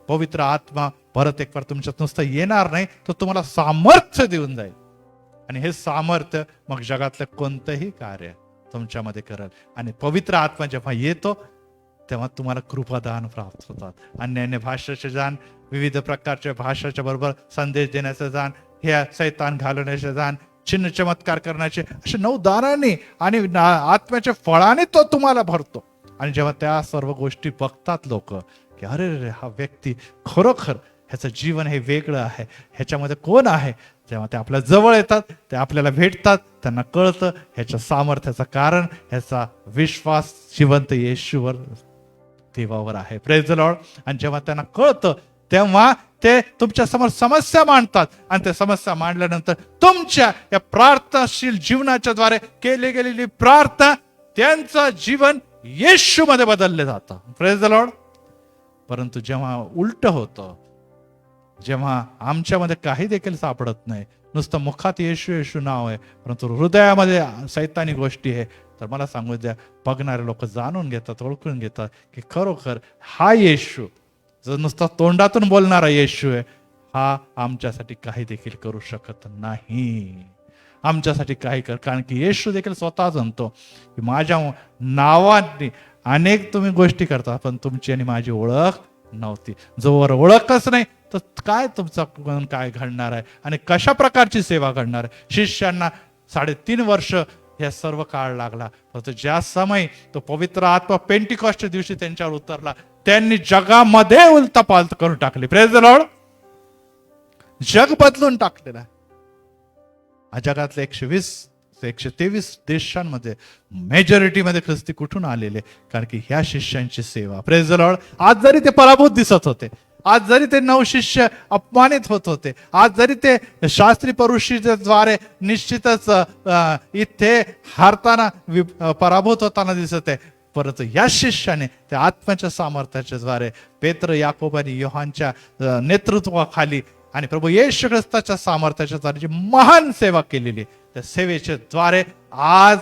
पवित्र आत्मा परत एक बार तुमच्यात नुसतं येणार नाही, तो तुम्हाला सामर्थ्य देऊन जाईल. आणि हे सामर्थ्य मग जगातलं कोणतंही कार्य तुमच्यामध्ये करेल. आणि पवित्र आत्मा जेव्हा येतो तेव्हा तुम्हाला कृपादान प्राप्त होतात. अन्य भाषेचे जाण, विविध प्रकारच्या भाषेच्या बरोबर संदेश देण्याचं जाण, हे सैतान घालवण्याचे जाण, चिन्ह चमत्कार करण्याचे, असे 9 दानांनी आणि आत्म्याच्या फळाने तो तुम्हाला भरतो. आणि जेव्हा त्या सर्व गोष्टी बघतात लोक की अरे रे, हा व्यक्ती खरोखर ह्याचं जीवन हे वेगळं आहे, ह्याच्यामध्ये कोण आहे, जेव्हा ते आपल्या जवळ येतात, ते आपल्याला भेटतात, त्यांना कळतं ह्याच्या सामर्थ्याचं कारण ह्याचा विश्वास जिवंत येशूवर, देवावर आहे. Praise the Lord. आणि जेव्हा त्यांना कळतं तेव्हा ते तुमच्या समोर समस्या मांडतात. आणि त्या समस्या मांडल्यानंतर तुमच्या या प्रार्थनाशील जीवनाच्या द्वारे केली गेलेली प्रार्थना, त्यांचं जीवन येशूमध्ये बदलले जातं. Praise the Lord. परंतु जेव्हा उलट होतं, जेव्हा आमच्यामध्ये काही देखील सापडत नाही, नुसतं मुखात येशू येशू नाव आहे परंतु हृदयामध्ये सैतानी गोष्टी आहे, तर मला सांगू द्या, बघणारे लोक जाणून घेतात, ओळखून घेतात की खरोखर हा येशू जो नुसता तोंडातून बोलणारा येशू आहे, हा आमच्यासाठी काही देखील करू शकत नाही. आमच्यासाठी काही कारण की येशू देखील स्वतः म्हणतो की माझ्या नावाने अनेक तुम्ही गोष्टी करता पण तुमची आणि माझी ओळख नव्हती. जोवर ओळखच नाही तर काय तुमचा काय घडणार आहे आणि कशा प्रकारची सेवा घडणार आहे. शिष्यांना 3.5 वर्ष या सर्व काळ लागला, परंतु ज्या समय तो पवित्र आत्मा पेंटिकॉस्टच्या दिवशी त्यांच्यावर उतरला, त्यांनी जगामध्ये उलथापालथ करून टाकली. Praise the Lord. जग बदलून टाकलेलं आहे. जगातले 123 देशांमध्ये मेजॉरिटीमध्ये ख्रिस्ती कुठून आलेले? कारण की ह्या शिष्यांची सेवा. Praise the Lord. आज जरी ते पराभूत दिसत होते, आज जरी ते 9 शिष्य अपमानित होत होते, आज जरी ते शास्त्री परुषीच्या द्वारे निश्चितच इथे हारताना पराभूत होताना दिसत आहे, परंतु या शिष्याने त्या आत्म्याच्या सामर्थ्याच्या द्वारे पेत्र, याकोब आणि योहानच्या नेतृत्वाखाली आणि प्रभू येशू ख्रिस्ताच्या सामर्थ्याच्या द्वारे जी महान सेवा केलेली, त्या सेवेच्या द्वारे आज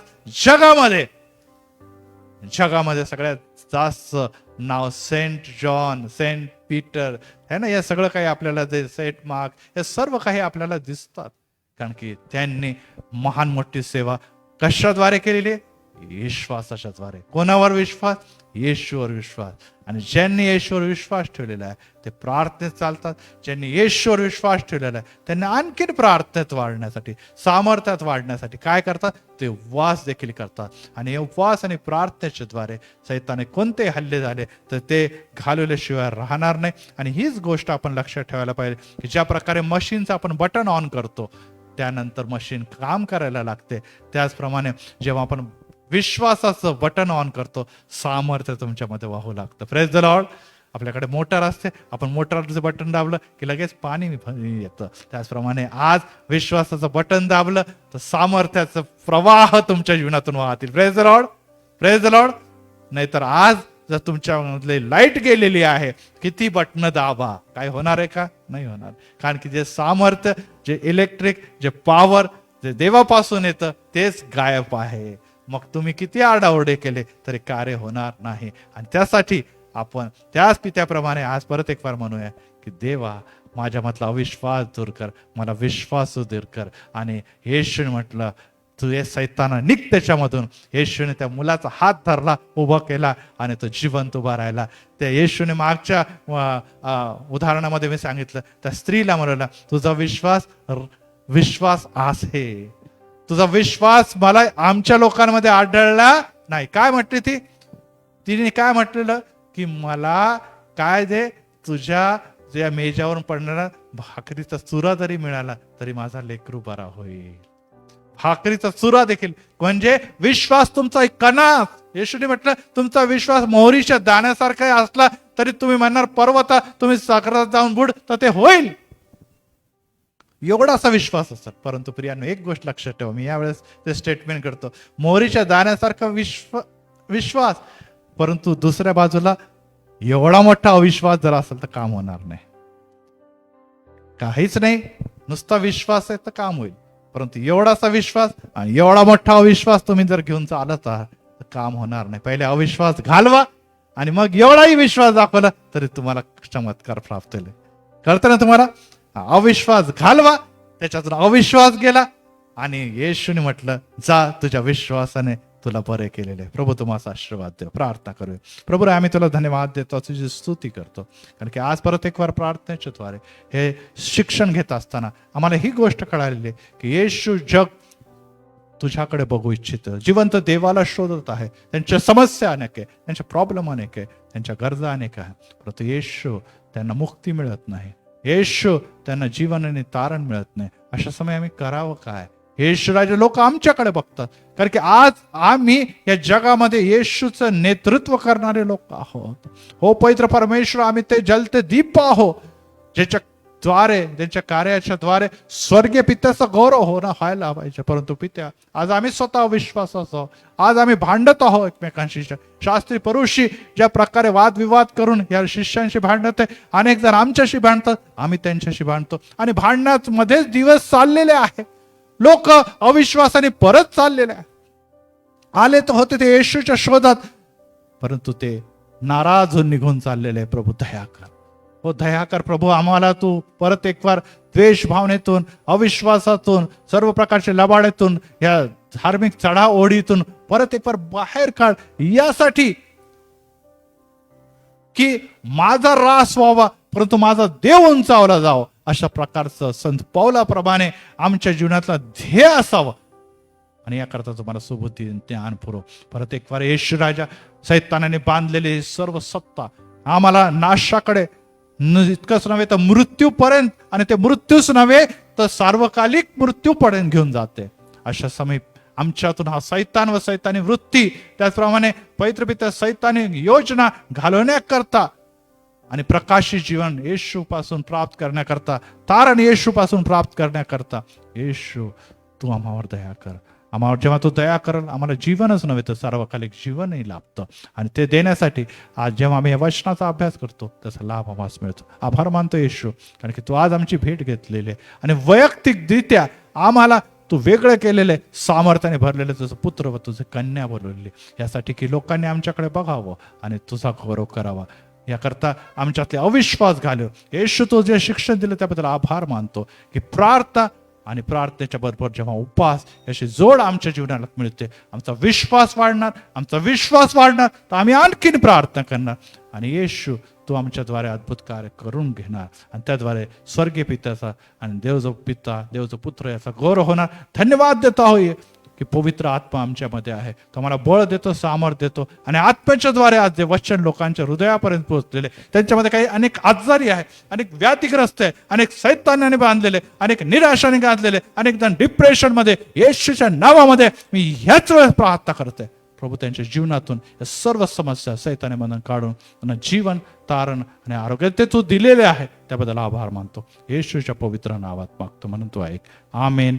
जगामध्ये सगळ्यात जास्त नाव सेंट जॉन, सेंट पीटर है ना, या सगळं काही आपल्याला जे सेंट मार्क, हे सर्व काही आपल्याला दिसतात. कारण की त्यांनी महान मोठी सेवा कशाद्वारे केलेली? विश्वासाच्या द्वारे. कोणावर विश्वास? येशूवर विश्वास. आणि ज्यांनी येशूवर विश्वास ठेवलेला आहे ते प्रार्थनेत चालतात. ज्यांनी येशूवर विश्वास ठेवलेला आहे त्यांनी आणखीन प्रार्थनेत वाढण्यासाठी, सामर्थ्यात वाढण्यासाठी काय करतात? ते उपवास देखील करतात. आणि उपवास आणि प्रार्थनेच्या द्वारे सैताने कोणते हल्ले झाले तर ते घालवल्याशिवाय राहणार नाही. आणि हीच गोष्ट आपण लक्षात ठेवायला पाहिजे की ज्या प्रकारे मशीनचं आपण बटन ऑन करतो त्यानंतर मशीन काम करायला लागते, त्याचप्रमाणे जेव्हा आपण विश्वासाचं बटन ऑन करतो सामर्थ्य तुमच्यामध्ये वाहू लागतं. Praise the Lord. आपल्याकडे मोटर असते, आपण मोटरचं बटन दाबलं की लगेच पाणी येतं. त्याचप्रमाणे आज विश्वासाचं बटन दाबलं तर सामर्थ्याचं प्रवाह तुमच्या जीवनातून वाहतील. Praise the lord. Praise the Lord. नाहीतर आज जर तुमच्यामधले लाईट गेलेली आहे, किती बटणं दाबा, काय होणार आहे का? नाही होणार. कारण की जे सामर्थ्य, जे इलेक्ट्रिक, जे पॉवर जे देवापासून येतं तेच गायब आहे. मग तुम्ही किती आरडाओरडे केले तरी कार्य होणार नाही. आणि त्यासाठी आपण त्याच पित्याप्रमाणे आज परत एक बार म्हणूया की देवा, माझ्यामधला अविश्वास दूर कर, मला विश्वास दूर कर. आणि येशूने म्हटलं, तू हे सैताना निघ त्याच्यामधून. येशूने त्या मुलाचा हात धरला, उभा केला आणि तो जिवंत उभा राहिला. त्या येशूने मागच्या उदाहरणामध्ये मी सांगितलं, त्या स्त्रीला म्हणलं, तुझा विश्वास आहे, तुझा विश्वास मला आमच्या लोकांमध्ये आढळला नाही. काय म्हटली ती? तिने काय म्हटलेलं की मला काय दे, तुझ्या ज्या मेजावरून पडणारा भाकरीचा चुरा जरी मिळाला तरी माझा लेकरू बरा होईल. भाकरीचा चुरा देखील म्हणजे विश्वास तुमचा एक कणा. येशूने म्हटलं, तुमचा विश्वास मोहरीच्या दाण्यासारखा असला तरी तुम्ही म्हणणार पर्वता तुम्ही सागरात जाऊन बुड, तर ते होईल. एवढा असा विश्वास असतात. परंतु प्रियांनो, एक गोष्ट लक्षात ठेवा, मी यावेळेस ते स्टेटमेंट करतो, मोहरीच्या दाण्यासारखा विश्वास, परंतु दुसऱ्या बाजूला एवढा मोठा अविश्वास जर असेल तर काम होणार नाही. काहीच नाही, नुसता विश्वास आहे तर काम होईल. परंतु एवढासा विश्वास आणि एवढा मोठा अविश्वास तुम्ही जर घेऊन चालत आहात तर काम होणार नाही. पहिले अविश्वास घालवा आणि मग एवढाही विश्वास दाखवला तरी तुम्हाला चमत्कार प्राप्त होईल. कळतं ना तुम्हाला? अविश्वास घालवा, त्याच्यातून अविश्वास गेला आणि येशूने म्हटलं, जा, तुझ्या विश्वासाने तुला बरे केलेले. प्रभू तुम्हाला आशीर्वाद देव. प्रार्थना करूया. प्रभू, आम्ही तुला धन्यवाद देतो, तुझी स्तुती करतो, कारण की आज परत एक वार प्रार्थनेच्या द्वारे हे शिक्षण घेत असताना आम्हाला ही गोष्ट कळालेली की येशू जग तुझ्याकडे बघू इच्छितं, जिवंत देवाला शोधत आहे. त्यांच्या समस्या अनेक आहे, त्यांचे प्रॉब्लेम अनेक आहे, त्यांच्या गरजा अनेक आहे, परंतु येशू त्यांना मुक्ती मिळत नाही. येशू त्यांना जीवन आणि तारण मिळत नाही. अशा समय आम्ही करावं काय? येशूराजे लोक आमच्याकडे बघतात, कारण की आज आम्ही या जगामध्ये येशूचं नेतृत्व करणारे लोक आहोत. हो पवित्र परमेश्वर, आम्ही ते जलते दीप आहोत, ज्याच्या द्वारे, त्यांच्या कार्याच्या द्वारे स्वर्गीय पित्याचा गौरव व्हायला पाहिजे. परंतु पित्या, आज आम्ही स्वतः विश्वासाचं, आज आम्ही भांडत आहोत एकमेकांशी. शास्त्री परुषी ज्या प्रकारे वादविवाद करून या शिष्यांशी भांडत आहे, अनेक जण आमच्याशी भांडतात, आम्ही त्यांच्याशी भांडतो आणि भांडणामध्येच दिवस चाललेले आहे. लोक अविश्वासाने परत चाललेले आहे. आले तर होते ते येशूच्या शोधात, परंतु ते नाराज होऊन निघून चाललेले. प्रभू दया कर, हो दया कर प्रभू. आम्हाला तू परत एक बार द्वेष भावनेतून, अविश्वासातून, सर्व प्रकारच्या लबाड्यातून, या धार्मिक चढाओढीतून परत एक बार बाहेर काढ, यासाठी की माझा रास व्हावा परंतु माझा देव उंचावला जावं. अशा प्रकारचं संत पौलाप्रमाणे आमच्या जीवनातला ध्येय असावं. आणि याकरता तुम्हाला सुबुद्धी ज्ञान पुरव. परत एक बार येशू राजा, सैतानाने बांधलेले सर्व सत्ता आम्हाला नाशाकडे, इतकंच नव्हे तर मृत्यूपर्यंत, आणि ते मृत्यूच नव्हे तर सार्वकालिक मृत्यूपर्यंत घेऊन जाते. अशा समय आमच्यातून हा सैतान व सैतानी वृत्ती, त्याचप्रमाणे पवित्र पित्या सैतानी योजना घालवण्याकरता आणि प्रकाशी जीवन येशू पासून प्राप्त करण्याकरता, तारण येशू पासून प्राप्त करण्याकरता, येशू तू आम्हावर दया कर. आम्हाला जेव्हा तू दया करल, आम्हाला जीवनच नव्हे तर सार्वकालिक जीवनही लाभतं. आणि ते देण्यासाठी आज जेव्हा आम्ही या वचनाचा अभ्यास करतो त्याचा लाभ आम्हाला मिळतो. आभार मानतो येशू, कारण की तू आज आमची भेट घेतलेली आहे आणि वैयक्तिकरित्या आम्हाला तू वेगळं केलेले, सामर्थ्याने भरलेले तुझं पुत्र व तुझे कन्या बोलवलेली, यासाठी की लोकांनी आमच्याकडे बघावं आणि तुझा गौरव करावा. याकरता आमच्यातले अविश्वास घालव. येशू तू जे शिक्षण दिलं त्याबद्दल आभार मानतो की प्रार्थना आणि प्रार्थनेच्या बरोबर जेव्हा उपवास याची जोड आमच्या जीवनाला मिळते, आमचा विश्वास वाढणार, आमचा विश्वास वाढणार तर आम्ही आणखीन प्रार्थना करणार. आणि येशू तू आमच्याद्वारे अद्भुत कार्य करून घेणार आणि त्याद्वारे स्वर्गीय पित्याचा आणि देवजो पिता, देवजो पुत्र याचा गौरव होणार. धन्यवाद देतो आहोत की पवित्र आत्मा आमच्यामध्ये आहे, तो आम्हाला बळ देतो, सामर्थ्य देतो. आणि आत्म्याच्या द्वारे आज जे वचन लोकांच्या हृदयापर्यंत पोहोचलेले, त्यांच्यामध्ये काही अनेक आजारी आहे, अनेक व्याधिग्रस्त आहे, अनेक सैतानाने बांधलेले, अनेक निराशाने बांधलेले, अनेक जण डिप्रेशन मध्ये, येशूच्या नावामध्ये मी ह्याच वेळेस प्रार्थना करते. प्रभू त्यांच्या जीवनातून या सर्व समस्या सैताने मधून काढून त्यांना जीवन, तारण आणि आरोग्य ते तू दिलेले आहे त्याबद्दल आभार मानतो. येशूच्या पवित्र नावात मागतो म्हणून तो ऐक. आमेन.